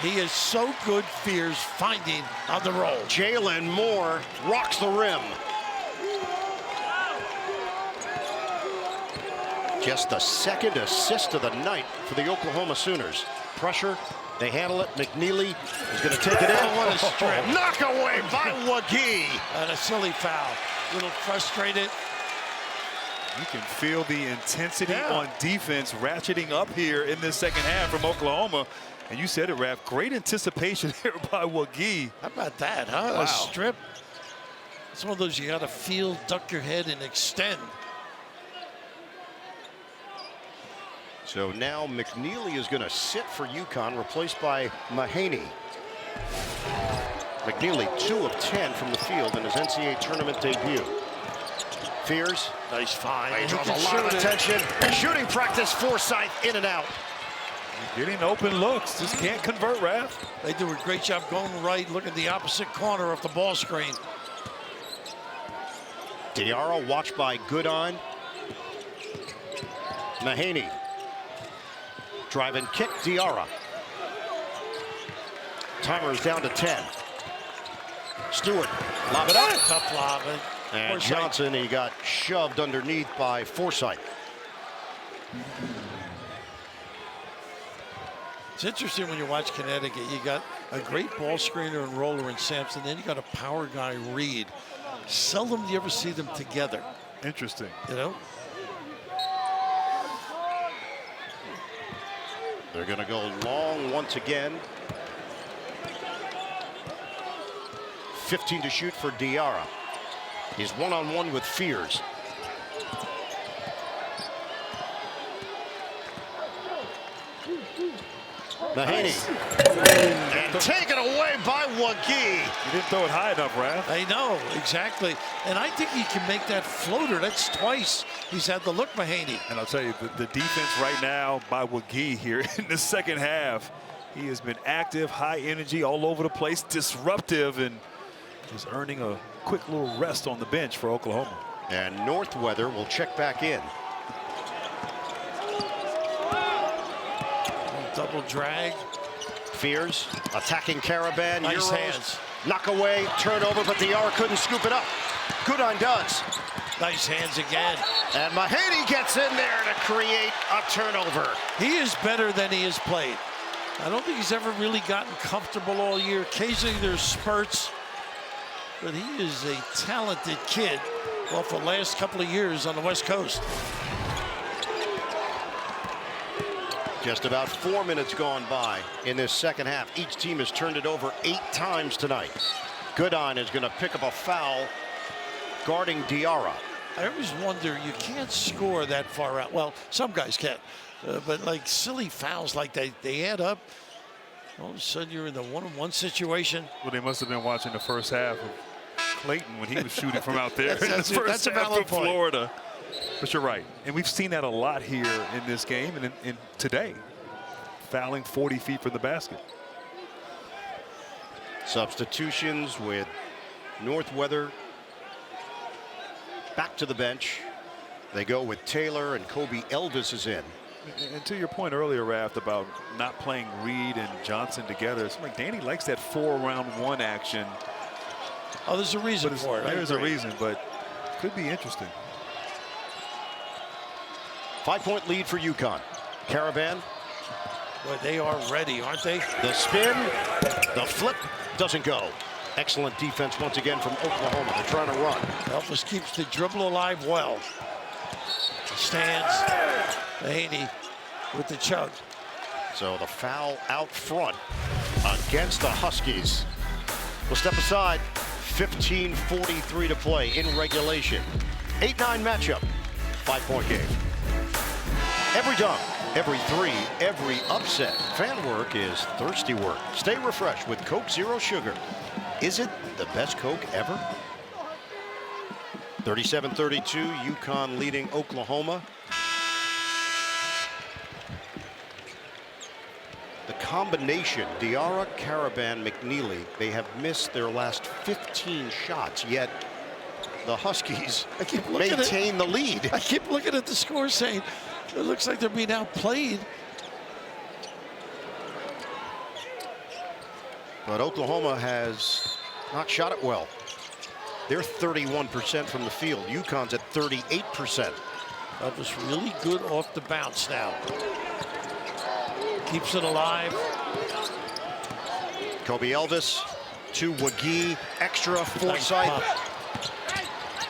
He is so good, Fears, finding on the roll. Jalen Moore rocks the rim. Just the 2nd assist of the night for the Oklahoma Sooners. Pressure, they handle it. McNeely is going to take it in. What a strip. Knock away by Wagee. And a silly foul. A little frustrated. You can feel the intensity on defense ratcheting up here in this second half from Oklahoma. And you said it, Raph. Great anticipation here by Wagee. How about that, huh? Wow. A strip. It's one of those you got to feel, duck your head, and extend. So now McNeely is going to sit for UConn, replaced by Mahaney. McNeely 2 of 10 from the field in his NCAA tournament debut. Fears. Nice find. He draws a lot of attention. Shooting practice, Forsythe in and out. Getting open looks. Just can't convert, Raph. They do a great job going right, look at the opposite corner of the ball screen. Diarra watched by Goodine. Mahaney. Drive and kick, Diarra. Timer is down to 10. Stewart, lob it up. Tough lob. And Forsythe. Johnson, he got shoved underneath by Forsythe. It's interesting when you watch Connecticut. You got a great ball screener and roller in Sampson. Then you got a power guy, Reed. Seldom do you ever see them together. Interesting. You know? They're going to go long once again. 15 to shoot for Diarra. He's one-on-one with Fears. Mahaney. And taken away by Wagee. You didn't throw it high enough, Raph. I know, exactly. And I think he can make that floater. That's twice he's had the look, Mahaney. And I'll tell you, the defense right now by Wagee here in the second half, he has been active, high energy, all over the place, disruptive, and is earning a quick little rest on the bench for Oklahoma. And Northweather will check back in. Double drag. Fears attacking Caravan. Nice Euros. hands. Knock away, turnover, but Diarra couldn't scoop it up. Goodine does. Nice hands again. And Mahaney gets in there to create a turnover. He is better than he has played. I don't think he's ever really gotten comfortable all year. Occasionally there's spurts, but he is a talented kid. Well, for the last couple of years on the West Coast. Just about 4 minutes gone by in this second half. Each team has turned it over 8 times tonight. Goodine is going to pick up a foul guarding Diarra. I always wonder, you can't score that far out. Well, some guys can, but like silly fouls like they add up. All of a sudden you're in the one-on-one situation. Well, they must have been watching the first half of Clayton when he was shooting from out there in the that's first a half valid of point. Florida. But you're right. And we've seen that a lot here in this game and in today. Fouling 40 feet from the basket. Substitutions with Northweather back to the bench. They go with Taylor, and Kobe Elvis is in. And to your point earlier, Raft, about not playing Reed and Johnson together, it's like Danny likes that 4-round-1 action. Oh, there's a reason for it. There's a reason, but could be interesting. 5-point lead for UConn. Caravan. Boy, they are ready, aren't they? The spin, the flip doesn't go. Excellent defense once again from Oklahoma. They're trying to run. Elvis keeps the dribble alive well. Stands. Mahaney with the chug. So the foul out front against the Huskies. We'll step aside. 15:43 to play in regulation. 8-9 matchup. 5-point game. Every dunk, every three, every upset. Fan work is thirsty work. Stay refreshed with Coke Zero Sugar. Is it the best Coke ever? 37-32, UConn leading Oklahoma. The combination, Diarra, Caravan, McNeely, they have missed their last 15 shots, yet the Huskies maintain the lead. I keep looking at the score saying, it looks like they're being outplayed. But Oklahoma has not shot it well. They're 31% from the field. UConn's at 38%. That was really good off the bounce now. Keeps it alive. Kobe Elvis to Wagee. Extra foresight.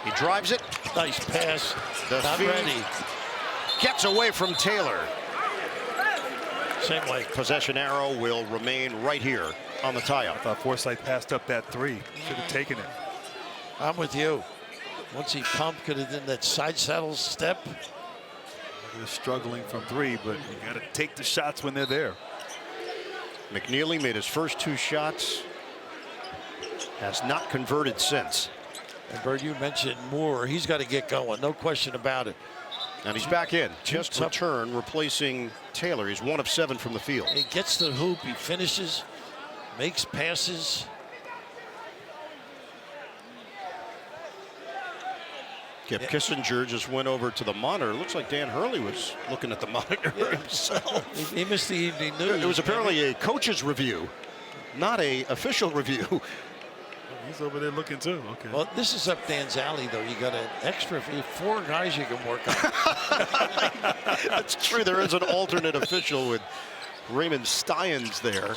He drives it. Nice pass. The Not feed. ready. Gets away from Taylor. Same way. Possession arrow will remain right here on the tie-up. I thought Forsythe passed up that three. Should have taken it. I'm with you. Once he pumped, could have done that side saddle step. They're struggling from three, but you got to take the shots when they're there. McNeely made his first 2 shots. Has not converted since. And Bird, you mentioned Moore. He's got to get going. No question about it. And he's back in. Just return, replacing Taylor. He's 1 of 7 from the field. He gets to the hoop. He finishes. Makes passes. Kip Kissinger just went over to the monitor. Looks like Dan Hurley was looking at the monitor himself. He missed the evening news. It was apparently a coach's review, not a official review. He's over there looking too. Okay. Well, this is up Dan's alley, though. You got an extra 4 guys you can work on. That's true. There is an alternate official with Raymond Steins there.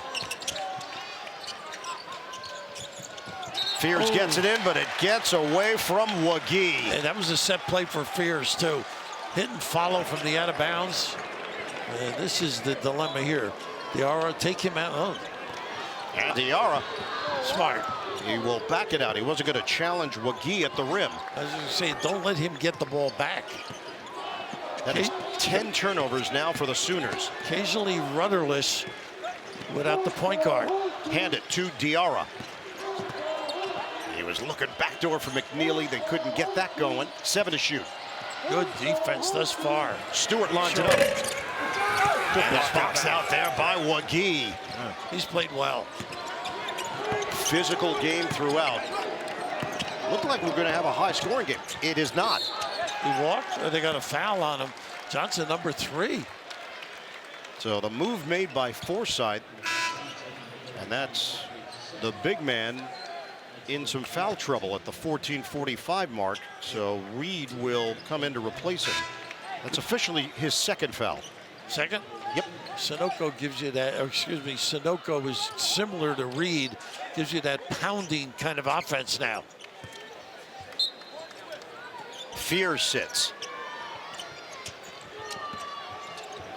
Fears gets it in, but it gets away from Wagee. And that was a set play for Fears, too. Hit and follow from the out of bounds. And this is the dilemma here. Diarra, take him out. Oh. And Diarra. Smart. He will back it out. He wasn't going to challenge Wagee at the rim. I was going to say, don't let him get the ball back. That is 10 turnovers now for the Sooners. Occasionally rudderless without the point guard. Hand it to Diarra. He was looking backdoor for McNeely. They couldn't get that going. 7 to shoot. Good defense thus far. Stewart lines it up. Good box out there by Wagee. He's played well. Physical game throughout. Looked like we're going to have a high scoring game. It is not. He walked, or they got a foul on him. Johnson, number 3. So the move made by Forsythe, and that's the big man in some foul trouble at the 14:45 mark. So Reed will come in to replace him. That's officially his 2nd foul. Second? Yep. Sunoco gives you that, or excuse me, Sunoco is similar to Reed, gives you that pounding kind of offense now. Fears sits.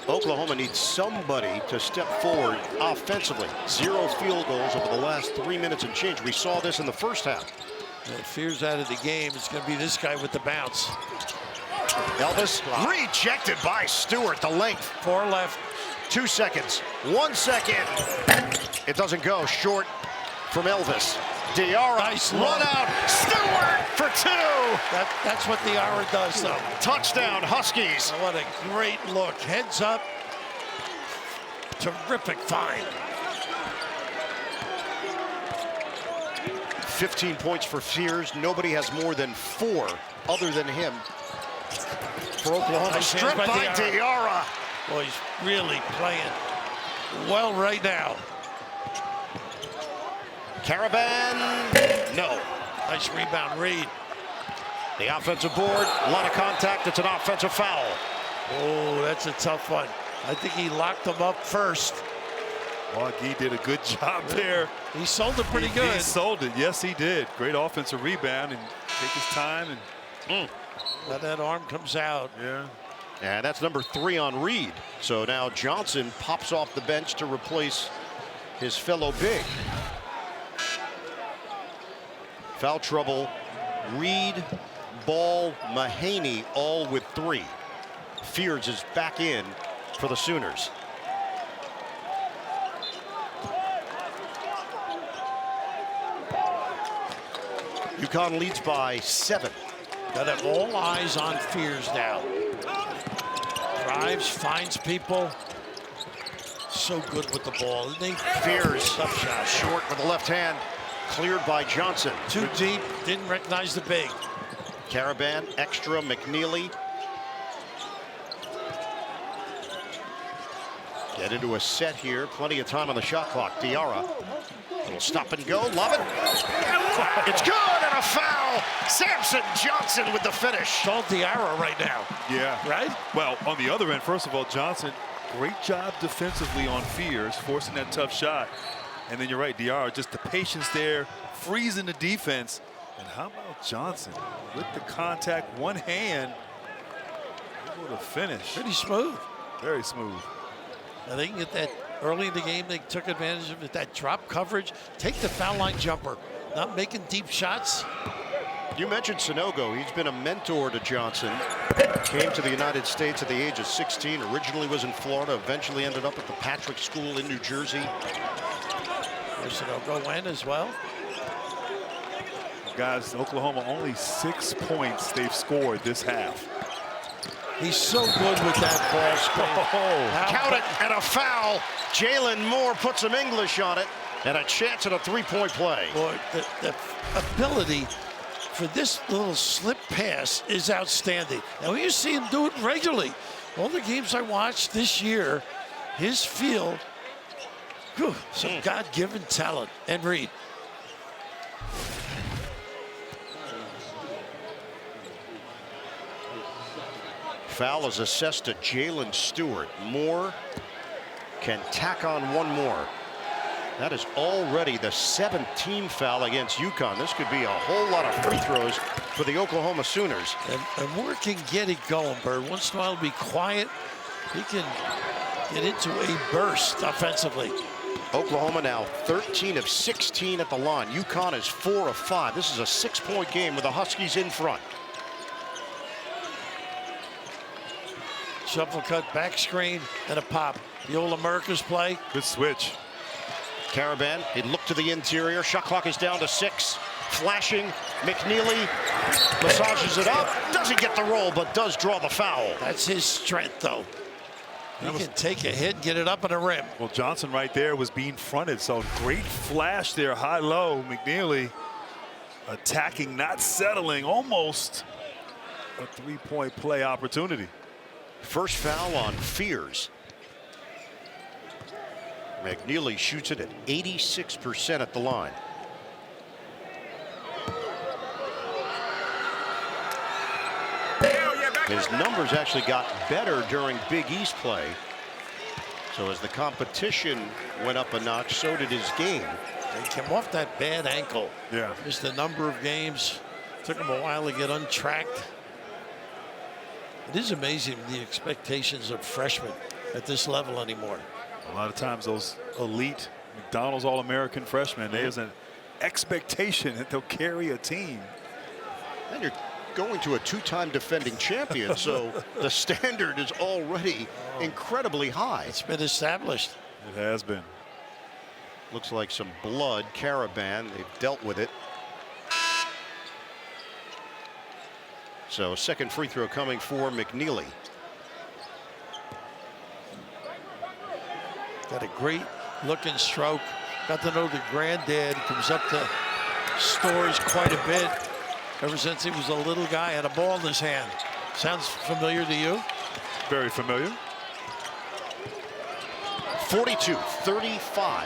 Oklahoma needs somebody to step forward offensively. 0 field goals over the last 3 minutes and change. We saw this in the first half. If Fears out of the game, it's going to be this guy with the bounce. Elvis rejected by Stewart. The length. 4 left. 2 seconds. 1 second. It doesn't go. Short from Elvis. Diarra. Nice run look. out. Stewart for 2. That's what Diarra does, though. Touchdown, Huskies. What a great look. Heads up. Terrific find. 15 points for Fears. Nobody has more than 4 other than him. For Oklahoma, Nice stripped hands by by Diarra. Boy, he's really playing well right now. Caravan, no. Nice rebound, Reed. The offensive board, a lot of contact. It's an offensive foul. Oh, that's a tough one. I think he locked him up first. Wagi did a good job there. He sold it pretty good. He sold it. Yes, he did. Great offensive rebound and take his time. And Now that arm comes out. yeah. And that's number 3 on Reed. So now Johnson pops off the bench to replace his fellow big. Foul trouble. Reed, Ball, Mahaney all with 3. Fears is back in for the Sooners. UConn leads by 7. Got to have all eyes on Fears now. Drives, finds people. So good with the ball, isn't he? Fears Tough shot. short with the left hand. Cleared by Johnson. Too deep, didn't recognize the big. Caravan, extra, McNeely. Get into a set here. Plenty of time on the shot clock. Diarra. Little stop and go. Love it. It's good and a foul. Samson Johnson with the finish. Called Diarra right now. Yeah. Right? Well, on the other end, first of all, Johnson, great job defensively on Fears, forcing that tough shot. And then you're right, Diarra, just the patience there, freezing the defense. And how about Johnson with the contact, one hand, able to finish. Pretty smooth. Very smooth. Now they can get that early in the game. They took advantage of it, that drop coverage. Take the foul line jumper. Not making deep shots. You mentioned Sonogo. He's been a mentor to Johnson. Came to the United States at the age of 16. Originally was in Florida. Eventually ended up at the Patrick School in New Jersey. Sonogo went as well. Guys, Oklahoma only 6 points they've scored this half. He's so good with that ball screen. Count it and a foul. Jalen Moore put some English on it and a chance at a 3-point play. Boy, the ability for this little slip pass is outstanding. Now you see him do it regularly. All the games I watched this year, his feel, some God-given talent. And Reed. Foul is assessed to Jalen Stewart. Moore can tack on one more. That is already the 7th foul against UConn. This could be a whole lot of free throws for the Oklahoma Sooners. And Moore can get it going, Bird. Once in a while, be quiet. He can get into a burst offensively. Oklahoma now 13 of 16 at the line. UConn is 4 of 5. This is a 6-point game with the Huskies in front. Shuffle cut, back screen, and a pop. The old America's play. Good switch. Caravan, he looked to the interior. Shot clock is down to 6. Flashing, McNeely massages it up. Doesn't get the roll, but does draw the foul. That's his strength, though. He can take a hit, get it up on the rim. Well, Johnson right there was being fronted, so great flash there, high-low. McNeely attacking, not settling, almost a 3-point play opportunity. First foul on Fears. McNeely shoots it at 86% at the line. His numbers actually got better during Big East play. So as the competition went up a notch, so did his game. He came off that bad ankle. Yeah. Missed a number of games. Took him a while to get untracked. It is amazing the expectations of freshmen at this level anymore. A lot of times those elite McDonald's All-American freshmen, there's an expectation that they'll carry a team. And you're going to a two-time defending champion, so the standard is already incredibly high. It's been established. It has been. Looks like some blood. Caravan, they've dealt with it. So second free throw coming for McNeely. Got a great looking stroke. Got to know the granddad. Comes up to Stores quite a bit. Ever since he was a little guy, had a ball in his hand. Sounds familiar to you? Very familiar. 42-35,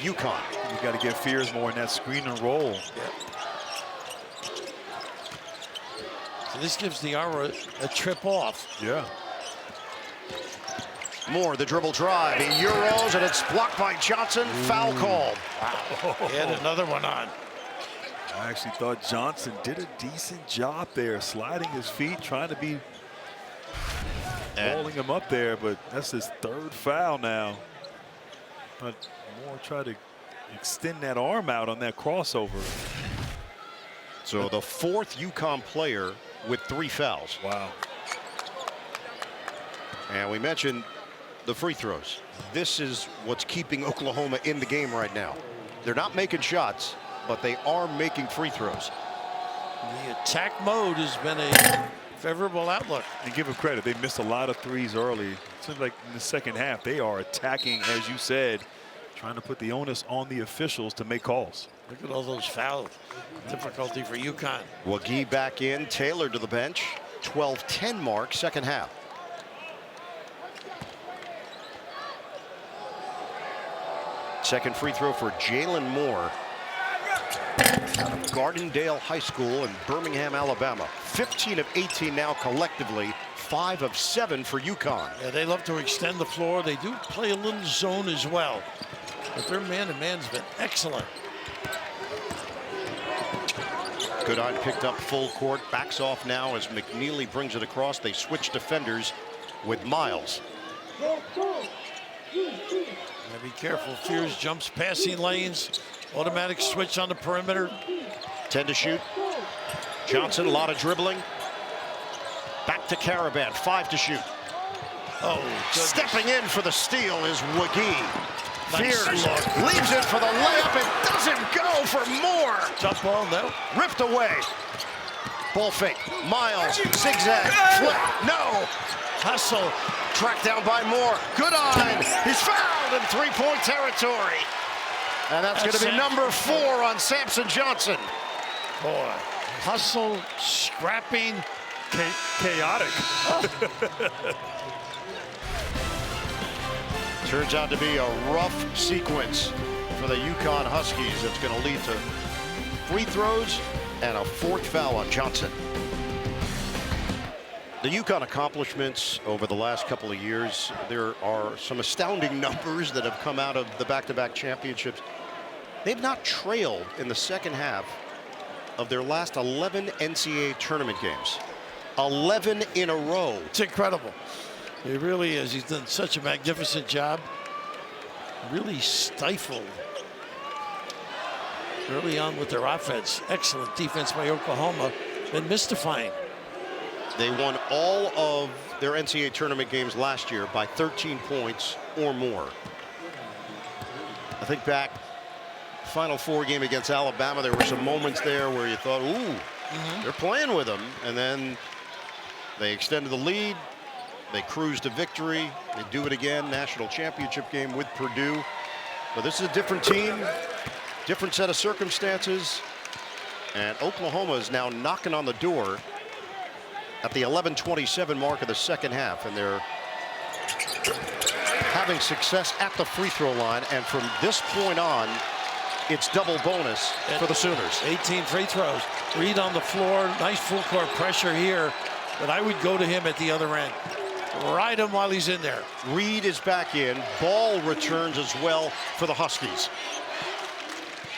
UConn. You got to get Fears more in that screen and roll. Yep. So this gives Diarra a trip off. Yeah. Moore, the dribble drive. He Euros, and it's blocked by Johnson. Foul called. Wow. He had another one on. I actually thought Johnson did a decent job there, sliding his feet, trying to be rolling him up there, but that's his third foul now. But Moore tried to extend that arm out on that crossover. So the fourth UConn player with 3 fouls. Wow. And we mentioned the free throws. This is what's keeping Oklahoma in the game right now. They're not making shots, but they are making free throws. The attack mode has been a favorable outlook. And give them credit, they missed a lot of threes early. It seems like in the second half, they are attacking, as you said, trying to put the onus on the officials to make calls. Look at all those foul difficulty for UConn. Wagee back in, Taylor to the bench. 12-10 mark, second half. Second free throw for Jalen Moore out of Gardendale High School in Birmingham, Alabama. 15 of 18 now collectively, 5 of 7 for UConn. Yeah, they love to extend the floor. They do play a little zone as well, but their man-to-man's been excellent. Goodine picked up full court, backs off now as McNeely brings it across. They switch defenders with Miles. Now be careful. Fears jumps passing lanes. Automatic switch on the perimeter. 10 to shoot. Johnson, a lot of dribbling. Back to Caravan, 5 to shoot. Oh, goodness. Stepping in for the steal is Wagee. Nice Fears look. leaves it for the layup. It doesn't go for Moore. Jump ball, no. Ripped away. Ball fake. Miles, zigzag, flip, no. Hustle, tracked down by Moore. Goodine, he's fouled in three-point territory. And that's going to be number 4 on Samson Johnson. Boy, hustle, scrapping. Chaotic. Turns out to be a rough sequence for the UConn Huskies. It's going to lead to free throws and a 4th foul on Johnson. The UConn accomplishments over the last couple of years, there are some astounding numbers that have come out of the back-to-back championships. They've not trailed in the second half of their last 11 NCAA tournament games. 11 in a row. It's incredible. It really is. He's done such a magnificent job. Really stifled early on with their offense. Excellent defense by Oklahoma. Been mystifying. They won all of their NCAA tournament games last year by 13 points or more. I think back, Final Four game against Alabama, there were some moments there where you thought, ooh, they're playing with them. And then they extended the lead. They cruised to victory. They do it again, national championship game with Purdue. But this is a different team, different set of circumstances. And Oklahoma is now knocking on the door at the 11:27 mark of the second half, and they're having success at the free throw line. And from this point on, it's double bonus for the Sooners. 18 free throws. Reed on the floor. Nice full court pressure here, but I would go to him at the other end. Ride him while he's in there. Reed is back in. Ball returns as well for the Huskies.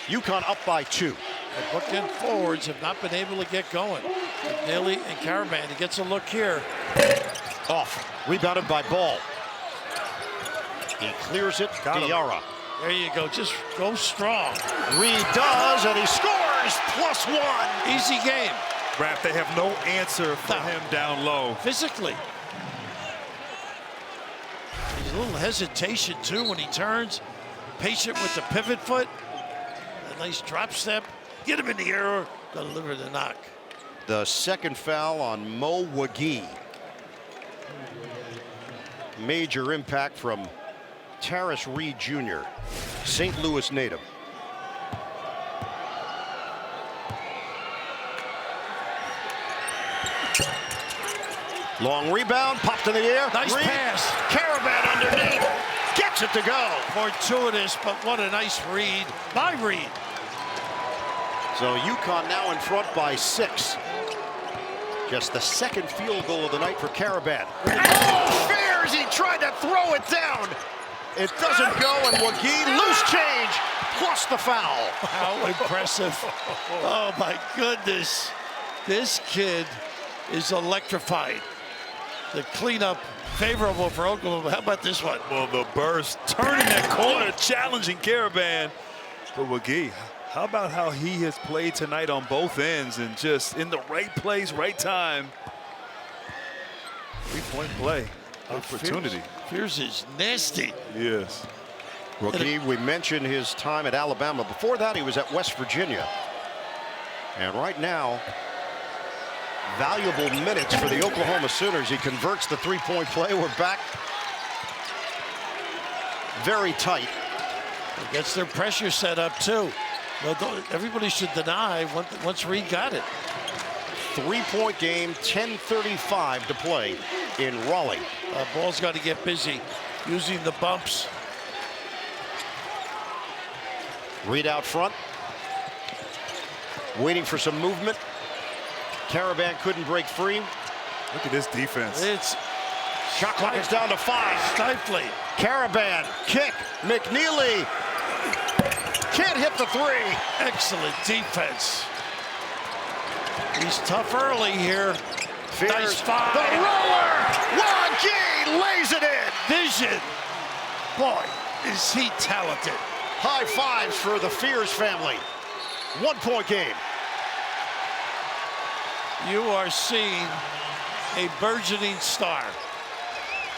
UConn up by 2. The bookend forwards have not been able to get going. McNeely and Caravan. He gets a look here. Off. Rebounded by Ball. He clears it. Got him. Diarra. There you go. Just go strong. Reed does, and he scores +1. Easy game. Rap, they have no answer for him down low. Physically. There's a little hesitation, too, when he turns. Patient with the pivot foot. A nice drop step. Get him in the air. Deliver the knock. The second foul on Mo Wagee. Major impact from Terrace Reed Jr., St. Louis native. Long rebound, popped in the air. Nice Reed, pass. Caravan underneath, gets it to go. Fortuitous, but what a nice read by Reed. So UConn now in front by 6. Just the second field goal of the night for Caravan. Oh, Fears, he tried to throw it down. It doesn't go, and Wagee, loose change, plus the foul. How impressive. Oh, my goodness. This kid is electrified. The cleanup favorable for Oklahoma. How about this one? Well, the burst, turning that corner, challenging Caravan. But Wagee, how about how he has played tonight on both ends and just in the right place, right time. 3-point play opportunity. Fears is nasty. Yes. Wagee, we mentioned his time at Alabama. Before that, he was at West Virginia. And right now, valuable minutes for the Oklahoma Sooners. He converts the three-point play. We're back very tight. Gets their pressure set up, too. Well, everybody should deny once Reed got it. Three-point game, 10:35 to play in Raleigh. Ball's got to get busy using the bumps. Reed out front, waiting for some movement. Caravan couldn't break free. Look at this defense. It's Shot clock is down to 5. stifling. Caravan, kick, McNeely. Can't hit the 3. Excellent defense. He's tough early here. Fears Nice five. the roller. Wagee lays it in. Vision. Boy, is he talented. High fives for the Fears family. 1-point game. You are seeing a burgeoning star.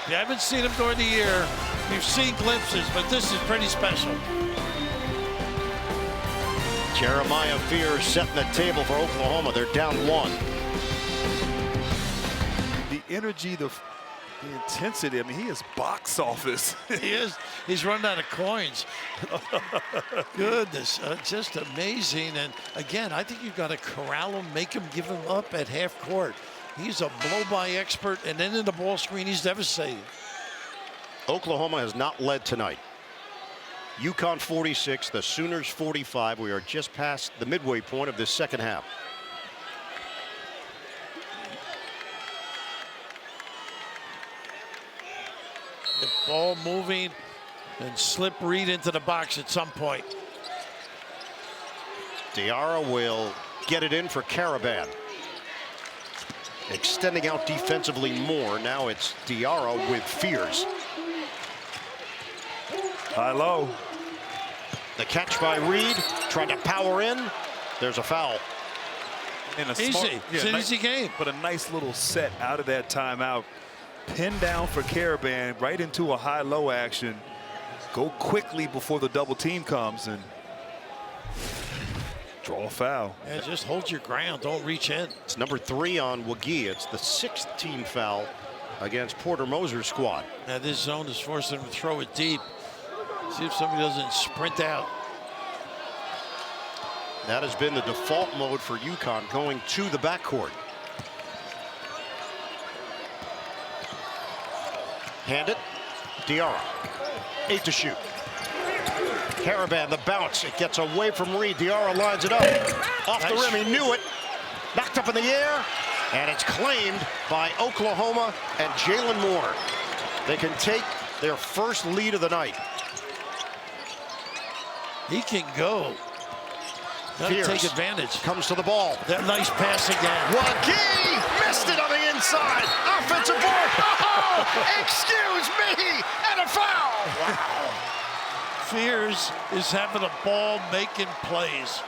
You haven't seen him during the year. You've seen glimpses, but this is pretty special. Jeremiah Fears setting the table for Oklahoma. They're down 1. The energy, the intensity. I mean, he is box office. He is. He's run out of coins. Goodness, just amazing. And again, I think you've got to corral him, make him give him up at half court. He's a blow-by expert, and then in the ball screen, he's devastating. Oklahoma has not led tonight. UConn 46, the Sooners 45. We are just past the midway point of this second half. The ball moving and slip Reed into the box at some point. Diarra will get it in for Caravan. Extending out defensively more. Now it's Diarra with Fears. High-low. The catch by Reed, trying to power in. There's a foul. And a Easy. smart, It's an easy game. But a nice little set out of that timeout. Pinned down for Caravan, right into a high-low action. Go quickly before the double team comes and draw a foul. Yeah, just hold your ground. Don't reach in. It's number 3 on Wagee. It's the 6th team foul against Porter Moser's squad. Now this zone is forcing him to throw it deep. See if somebody doesn't sprint out. That has been the default mode for UConn, going to the backcourt. Hand it. Diarra. 8 to shoot. Caravan, the bounce. It gets away from Reed. Diarra lines it up. Off the rim. He knew it. Knocked up in the air. And it's claimed by Oklahoma and Jalen Moore. They can take their first lead of the night. He can go. Got to Fears take advantage. comes to the ball. That nice pass again. Wagee missed it on the inside. Offensive board. Oh, excuse me. And a foul. Wow. Fears is having a ball making plays.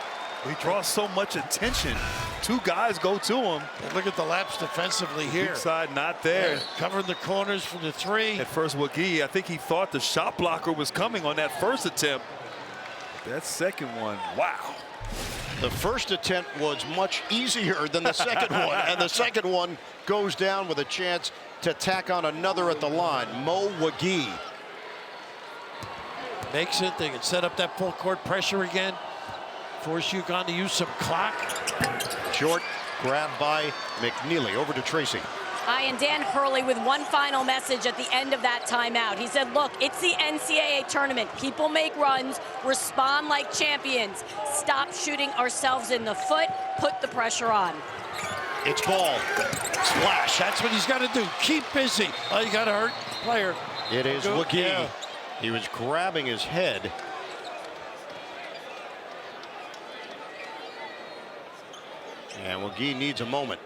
He draws so much attention. Two guys go to him. And look at the laps defensively here. Deep side not there. Yeah, covering the corners from the 3. At first, Wagee, I think he thought the shot blocker was coming on that first attempt. That second one, wow. The first attempt was much easier than the second one, and the second one goes down with a chance to tack on another at the line. Mo Wagee makes it. They can set up that full court pressure again. Force UConn to use some clock. Short grab by McNeely. Over to Tracy. And Dan Hurley with one final message at the end of that timeout. He said, look, it's the NCAA tournament. People make runs, respond like champions. Stop shooting ourselves in the foot, put the pressure on. It's ball. Splash. That's what he's got to do. Keep busy. Oh, you got to hurt player. It is Wagee. Yeah. He was grabbing his head. And Wagee needs a moment.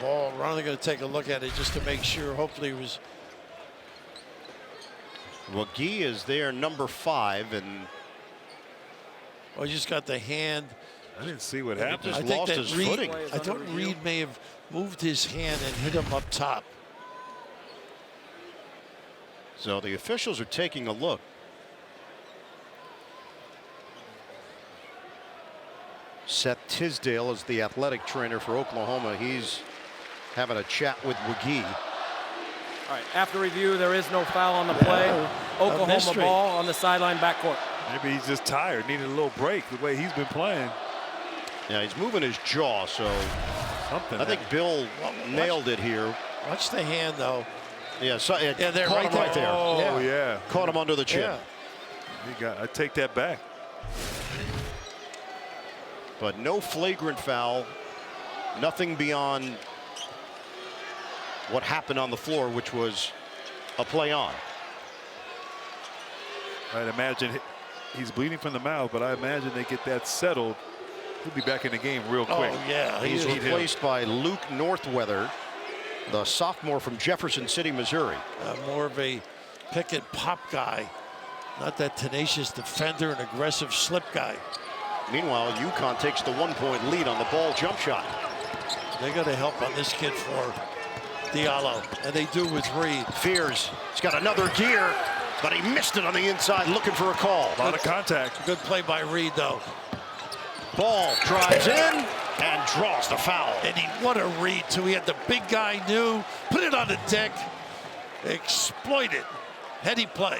Ball, we're only going to take a look at it just to make sure. Hopefully it was. Wagee is there, number 5, and Oh, he just got the hand. I didn't see what happened. just I think lost that his Reed, footing. I thought Reed may have moved his hand and hit him up top. So the officials are taking a look. Seth Tisdale is the athletic trainer for Oklahoma. He's having a chat with Wagee. All right, after review, there is no foul on the play. Oklahoma mystery. ball on the sideline backcourt. Maybe he's just tired, needed a little break the way he's been playing. Yeah, he's moving his jaw, so Something. I think Bill nailed it here. Watch the hand, though. Yeah, so it Yeah, they're caught him right there. Oh, yeah. Caught him under the chin. Yeah. I take that back. But no flagrant foul. Nothing beyond what happened on the floor, which was a play on. I'd imagine he's bleeding from the mouth, but I imagine they get that settled. He'll be back in the game real quick. Oh, yeah. He's replaced by Luke Northweather, the sophomore from Jefferson City, Missouri. More of a pick and pop guy, not that tenacious defender and aggressive slip guy. Meanwhile, UConn takes the 1-point lead on the ball jump shot. They got to help on this kid for Diallo, and they do with Reed. Fears, he's got another gear, but he missed it on the inside, looking for a call. A lot of contact. Good play by Reed, though. Ball drives in and draws the foul. And what a read, too. He had the big guy new, put it on the deck, exploited. Heady play.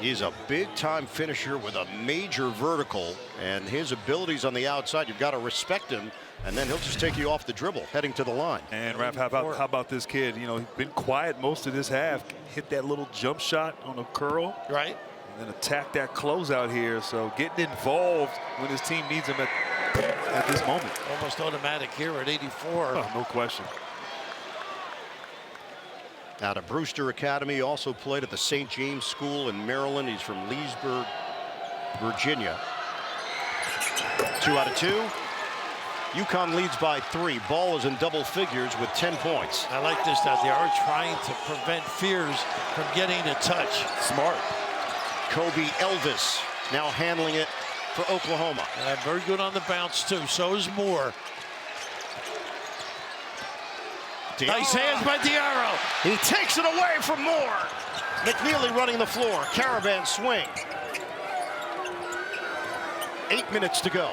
He's a big-time finisher with a major vertical, and his abilities on the outside, you've got to respect him, and then he'll just take you off the dribble, heading to the line. And Raph, how about this kid? You know, he's been quiet most of this half. Hit that little jump shot on a curl. Right. And then attack that closeout here. So getting involved when his team needs him at this moment. Almost automatic here at 84. Oh, no question. Out of Brewster Academy, also played at the St. James School in Maryland. He's from Leesburg, Virginia. 2 out of 2. UConn leads by 3. Ball is in double figures with 10 points. I like this, that they are trying to prevent Fears from getting a touch. Smart. Kobe Elvis now handling it for Oklahoma. Very good on the bounce, too. So is Moore. Nice hands by Diarra. He takes it away from Moore. McNeely running the floor. Caravan swing. 8 minutes to go.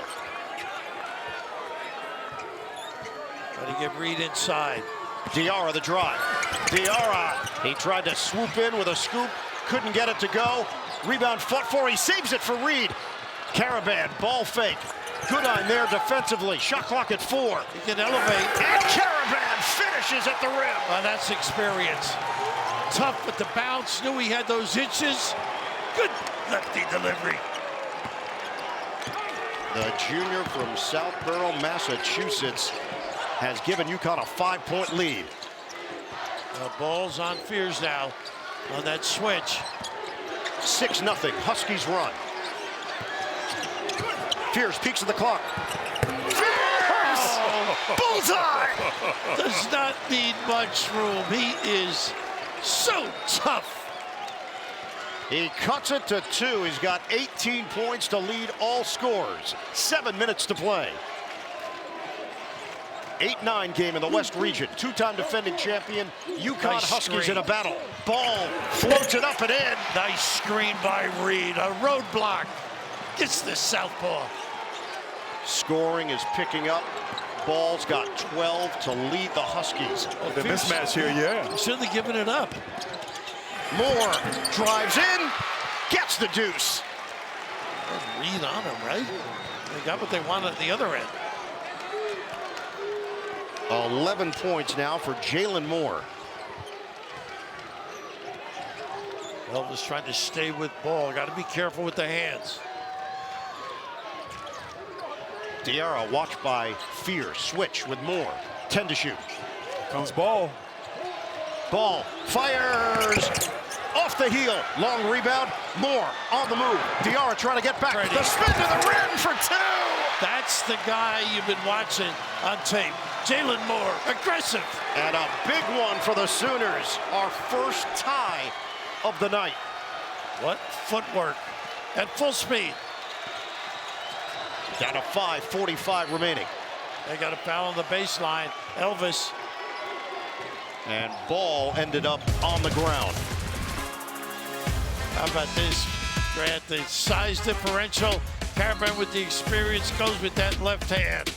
Got to get Reed inside. Diarra the drive. Diarra, he tried to swoop in with a scoop. Couldn't get it to go. Rebound fought for. He saves it for Reed. Caravan, ball fake. Goodine there defensively. Shot clock at 4. He can elevate. And Caravan finishes at the rim. That's experience. Tough at the bounce. Knew he had those inches. Good lefty delivery. The junior from Southborough, Massachusetts, has given UConn a 5-point lead. The ball's on Fears now on that switch. 6-0. Huskies run. Fears peeks at the clock. Fears! Bullseye! Does not need much room. He is so tough. He cuts it to 2. He's got 18 points to lead all scores. 7 minutes to play. 8-9 game in the West Region. Two-time defending champion. UConn Nice Huskies screen. in a battle. Ball floats it up and in. Nice screen by Reed. A roadblock. Gets the southpaw. Scoring is picking up. Ball's got 12 to lead the Huskies. The mismatch here, yeah. Shouldn't have given it up. Moore drives in, gets the deuce. Reed on him, right? They got what they wanted at the other end. 11 points now for Jalen Moore. Elvis trying to stay with ball. Got to be careful with the hands. Diarra watched by Fear. Switch with Moore. 10 to shoot. Comes ball. Ball fires off the heel. Long rebound. Moore on the move. Diarra trying to get back. Ready. The spin to the rim for 2. That's the guy you've been watching on tape. Jalen Moore, aggressive. And a big one for the Sooners. Our first tie of the night. What footwork at full speed. Down to 5:45 remaining. They got a foul on the baseline. Elvis. And ball ended up on the ground. How about this, Grant? The size differential. Caravan with the experience goes with that left hand.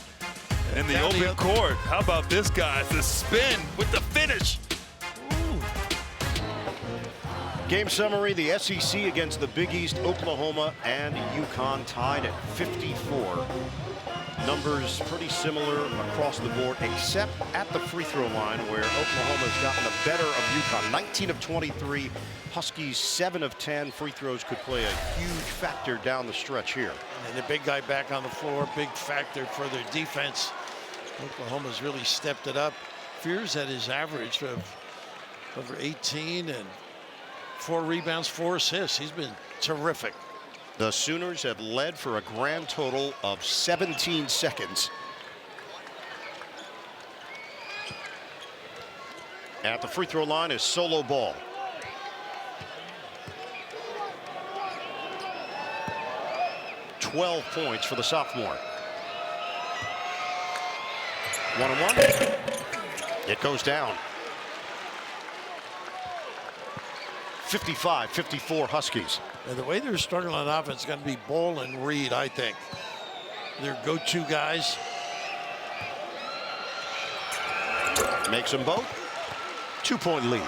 In the Down the open other- court. How about this, guys? The spin with the finish. Ooh. Game summary, the SEC against the Big East, Oklahoma and UConn tied at 54. Numbers pretty similar across the board, except at the free throw line where Oklahoma's gotten the better of UConn. 19 of 23, Huskies 7 of 10. Free throws could play a huge factor down the stretch here. And the big guy back on the floor, big factor for their defense. Oklahoma's really stepped it up. Fears at his average of over 18 and 4 rebounds, 4 assists. He's been terrific. The Sooners have led for a grand total of 17 seconds. At the free throw line is Solo Ball. $12 points for the sophomore. 1-1. It goes down. 55-54 Huskies. And the way they're struggling on offense is going to be Ball and Reed, I think. Their go-to guys. Makes them both. 2-point lead.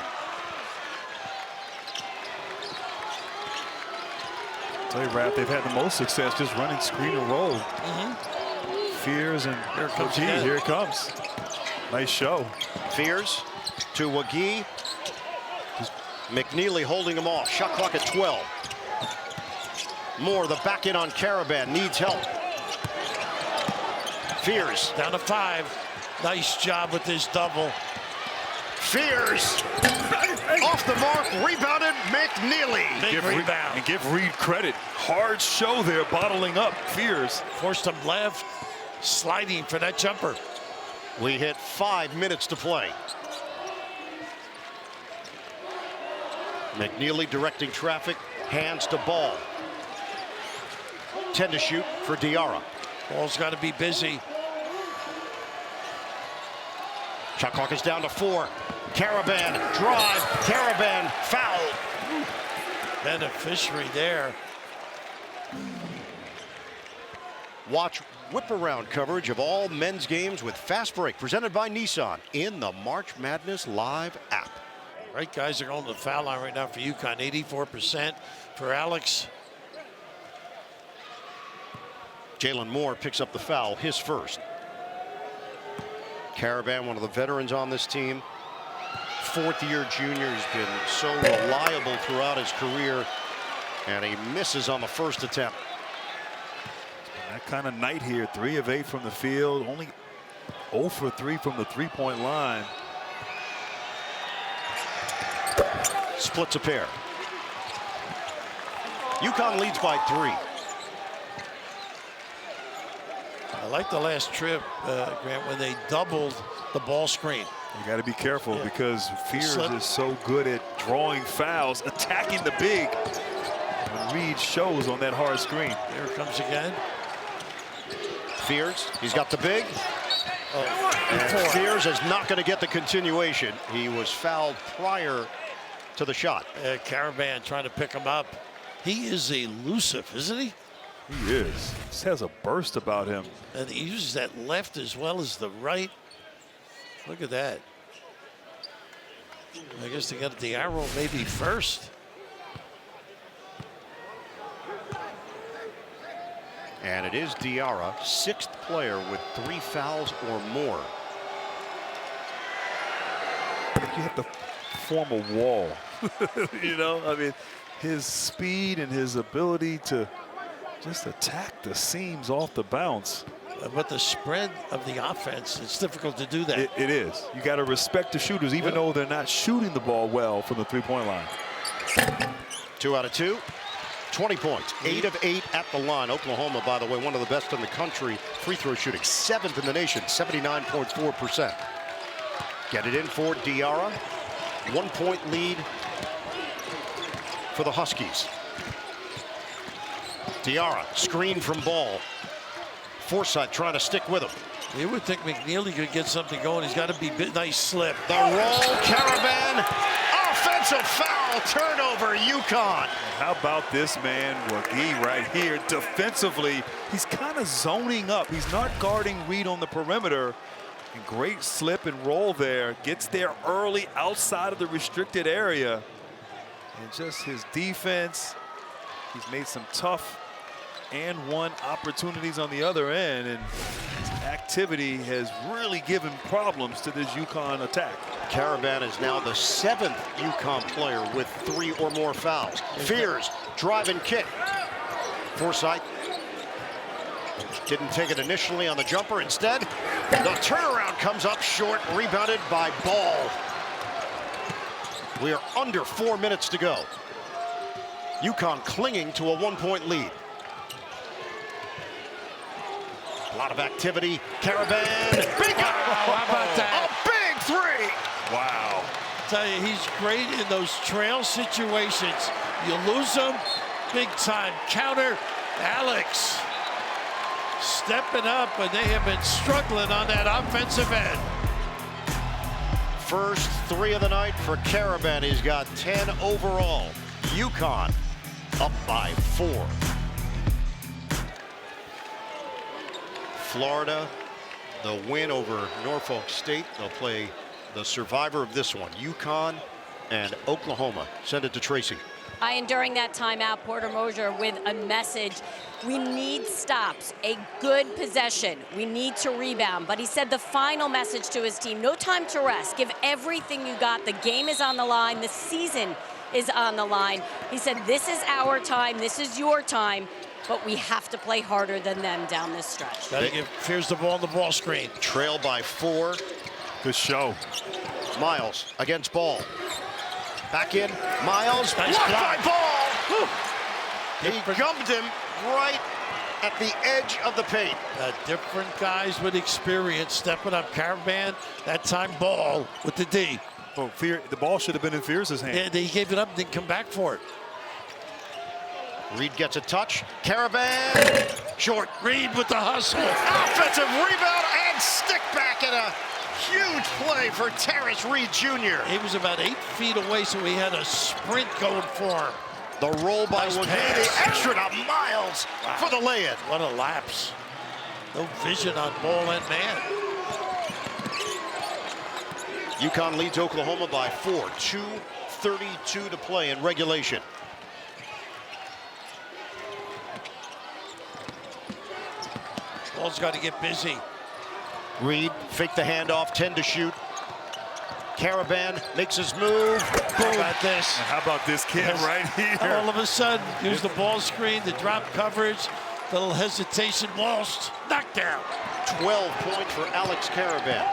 Tell you, Rap, they've had the most success just running screen and roll. Fears and Here it comes Gee, again. here it comes. Nice show. Fears to Wagee. McNeely holding him off. Shot clock at 12. Moore, the back in on Caravan, needs help. Fears. Down to 5. Nice job with this double. Fears. Off the mark, rebounded McNeely. Big rebound. And give Reed credit. Hard show there, bottling up Fears. Forced him left, sliding for that jumper. We hit 5 minutes to play. McNeely directing traffic, hands to Ball. 10 to shoot for Diarra. Ball's got to be busy. Shot clock is down to 4. Caravan, drive, Caravan, foul. Beneficiary there. Watch whip-around coverage of all men's games with Fast Break, presented by Nissan, in the March Madness Live app. Right guys are going to the foul line right now for UConn. 84% for Alex. Jalen Moore picks up the foul, his first. Caravan, one of the veterans on this team. Fourth-year junior, has been so reliable throughout his career, and he misses on the first attempt. That kind of night here. 3 of 8 from the field. Only 0 for 3 from the three-point line. Splits a pair. UConn leads by 3. I like the last trip, Grant, when they doubled the ball screen. You got to be careful because Fears is so good at drawing fouls, attacking the big. And Reed shows on that hard screen. Here it comes again. Fears, he's got the big. And Fears is not going to get the continuation. He was fouled prior to the shot. Caravan trying to pick him up. He is elusive, isn't he? He is. Just has a burst about him. And he uses that left as well as the right. Look at that. I guess they got the arrow maybe first. And it is Diarra, 6th player with 3 fouls or more. I think you have to form a wall. You know, I mean, his speed and his ability to just attack the seams off the bounce. But the spread of the offense, it's difficult to do that. It is. You got to respect the shooters, even though they're not shooting the ball well from the three-point line. 2 out of 2. 20 points, 8 of 8 at the line. Oklahoma, by the way, one of the best in the country. Free throw shooting, 7th in the nation, 79.4%. Get it in for Diarra. 1-point lead for the Huskies. Diarra, screen from Ball. Forsythe trying to stick with him. You would think McNeely could get something going. He's got to be a nice slip. The roll, Caravan. Offensive foul, turnover, UConn. How about this man, Wagee, right here? Defensively, he's kind of zoning up. He's not guarding Reed on the perimeter. And great slip and roll there. Gets there early outside of the restricted area. And just his defense, he's made some tough and one opportunities on the other end, and his activity has really given problems to this UConn attack. Caravan is now the 7th UConn player with 3 or more fouls. Fears, drive and kick. Forsythe didn't take it initially on the jumper. Instead, the turnaround comes up short, rebounded by Ball. We are under 4 minutes to go. UConn clinging to a 1-point lead. A lot of activity. Caravan. Big How about that? A big 3. Wow. I tell you, he's great in those trail situations. You lose him, big time counter. Alex stepping up, but they have been struggling on that offensive end. First 3 of the night for Caravan. He's got 10 overall. UConn up by 4. Florida, the win over Norfolk State. They'll play the survivor of this one, UConn and Oklahoma. Send it to Tracy. And during that timeout, Porter Mosier with a message. We need stops, a good possession. We need to rebound. But he said the final message to his team, no time to rest. Give everything you got. The game is on the line. The season is on the line. He said, this is our time. This is your time. But we have to play harder than them down this stretch. Got to give Fears the ball on the ball screen. Trail by 4. Good show. Miles against Ball. Back in. Miles. Nice Blocked block. by Ball. He gummed him right at the edge of the paint. Different guys with experience stepping up. Caravan, that time Ball with the D. Oh, the ball should have been in Fears' hand. Yeah, he gave it up and didn't come back for it. Reed gets a touch. Caravan. Short. Reed with the hustle. Offensive rebound and stick back in a huge play for Terrace Reed Jr. He was about 8 feet away, so he had a sprint going for him. The roll by Nice Wagee. pass. Extra to Miles for the lay-in. What a lapse. No vision on ball and man. UConn leads Oklahoma by 4. 2:32 to play in regulation. Ball's got to get busy. Reed fake the handoff, 10 to shoot. Caravan makes his move. How about this? And how about this kid right here? All of a sudden, here's the ball screen, the drop coverage, little hesitation, Walsh, knockdown. 12 points for Alex Caravan.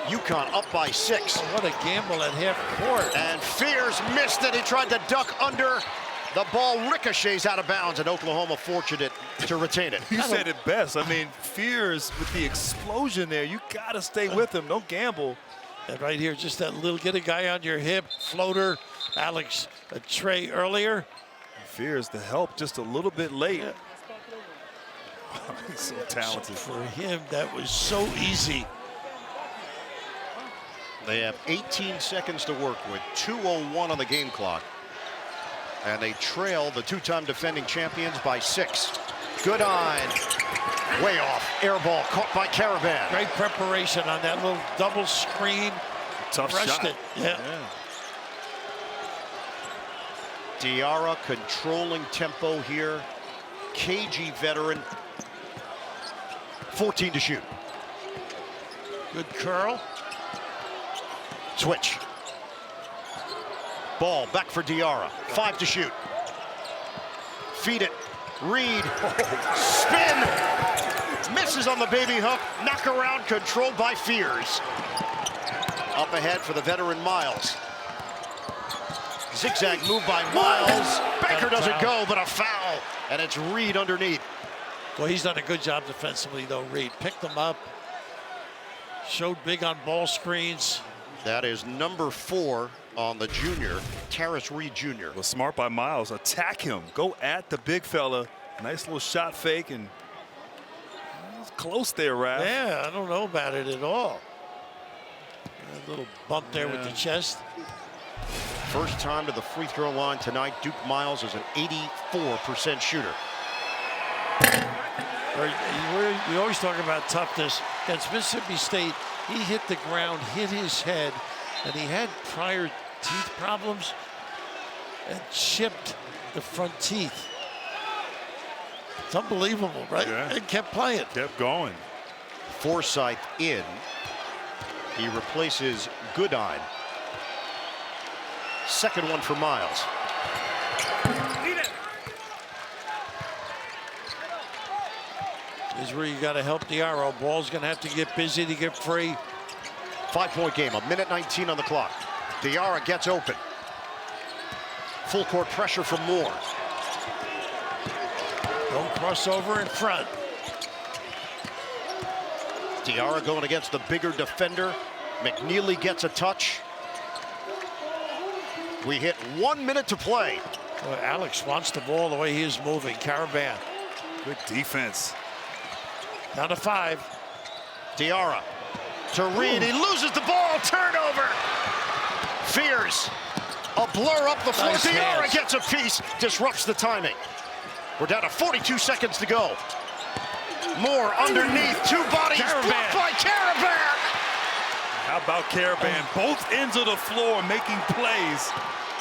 UConn up by 6. What a gamble at half court. And Fears missed it. He tried to duck under. The ball ricochets out of bounds, and Oklahoma fortunate to retain it. You said it best. I mean, Fears with the explosion there. You got to stay with him. Don't gamble. And right here, just that little, get a guy on your hip, floater. Alex, a tray earlier. Fears the help just a little bit late. Yeah. He's so talented. For him, that was so easy. They have 18 seconds to work with, 2:01 on the game clock. And they trail the two-time defending champions by 6. Goodine, way off. Air ball caught by Caravan. Great preparation on that little double screen. Tough Rushed shot. it. Yeah. Diarra controlling tempo here. KG veteran. 14 to shoot. Good curl. Switch. Ball back for Diarra. 5 to shoot. Feed it. Reed. Spin. Misses on the baby hook. Knock around controlled by Fears. Up ahead for the veteran Miles. Zigzag move by Miles. Baker doesn't go, but a foul. And it's Reed underneath. Well, he's done a good job defensively, though, Reed. Picked them up. Showed big on ball screens. That is number 4 on the junior, Terrace Reed Jr. Well, smart by Miles. Attack him. Go at the big fella. Nice little shot fake, and it's close there, Raph. Yeah, I don't know about it at all. A little bump there with the chest. First time to the free throw line tonight. Duke Miles is an 84% shooter. We always talk about toughness. Against Mississippi State, he hit the ground, hit his head, and he had prior teeth problems and chipped the front teeth. It's unbelievable, right? Yeah. And kept playing. Kept going. Forsythe in. He replaces Goodine. Second one for Miles. This is where you got to help Diarra. Ball's going to have to get busy to get free. 5-point game, 1:19 on the clock. Diarra gets open. Full court pressure from Moore. Don't cross over in front. Diarra going against the bigger defender. McNeely gets a touch. We hit 1 minute to play. Well, Alex wants the ball the way he is moving. Caravan. Good defense. Down to 5. Diarra to Reed. He loses the ball. Turnover. Fears. A blur up the floor. Nice Diarra hands. gets a piece. Disrupts the timing. We're down to 42 seconds to go. Moore underneath. 2 bodies. Caravan. Blocked by Caravan. How about Caravan? Both ends of the floor making plays.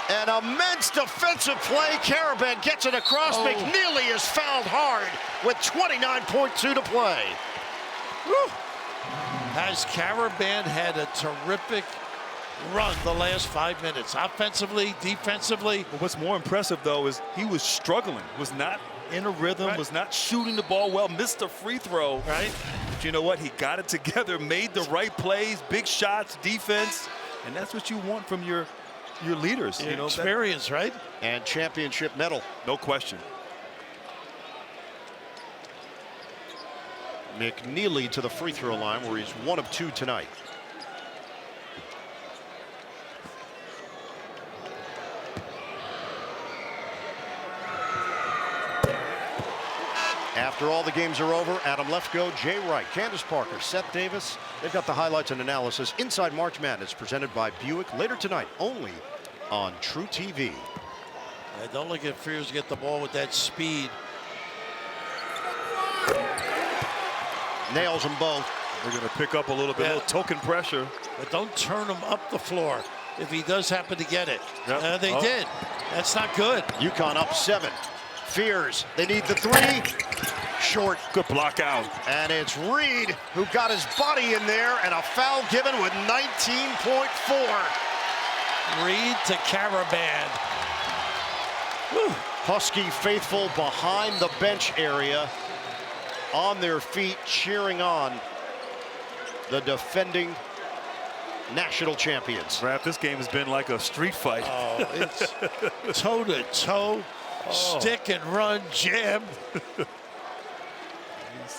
An immense defensive play. Caravan gets it across. McNeely is fouled hard with 29.2 to play. Woo. Has Caravan had a terrific run the last 5 minutes, offensively, defensively. But what's more impressive, though, is he was struggling, was not in a rhythm, Right. was not shooting the ball well, missed the free throw. Right. But you know what? He got it together, made the right plays, big shots, defense, and that's what you want from your leaders. You know, Experience, right? And championship medal. no question. McNeely to the free throw line where he's 1 of 2 tonight. After all the games are over, Adam Lefkoe, Jay Wright, Candace Parker, Seth Davis, they've got the highlights and analysis inside March Madness presented by Buick later tonight only on True TV. Yeah, don't look at Fears get the ball with that speed. Nails them both. They're going to pick up a little bit, a little token pressure. But don't turn him up the floor if he does happen to get it. Yep. They did. That's not good. UConn up 7. Fears, they need the 3. Short. Good block out. And it's Reed who got his body in there, and a foul given with 19.4. Reed to Caravan. Whew. Husky faithful behind the bench area on their feet cheering on the defending national champions. Raph, this game has been like a street fight. Oh, it's toe to toe. Stick and run jam. These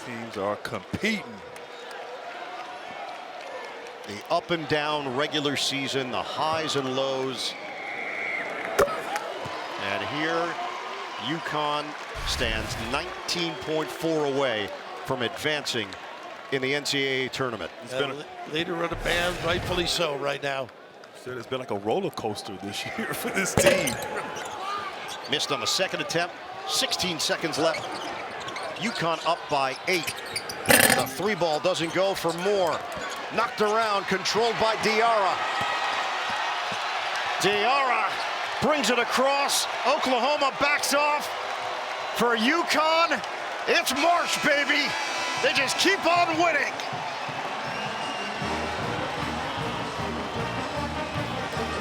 teams are competing. The up and down regular season, the highs and lows. And here, UConn stands 19.4 away from advancing in the NCAA tournament. It's been Leader of the band, rightfully so right now. it's been like a roller coaster this year for this team. Missed on the second attempt, 16 seconds left. UConn up by 8. The three ball doesn't go for more. Knocked around, controlled by Diarra. Diarra brings it across. Oklahoma backs off. For UConn, it's March, baby. They just keep on winning.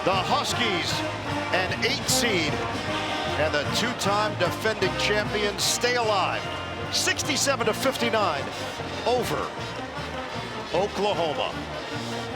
The Huskies, an 8 seed, and the 2-time defending champions stay alive. 67-59 over Oklahoma.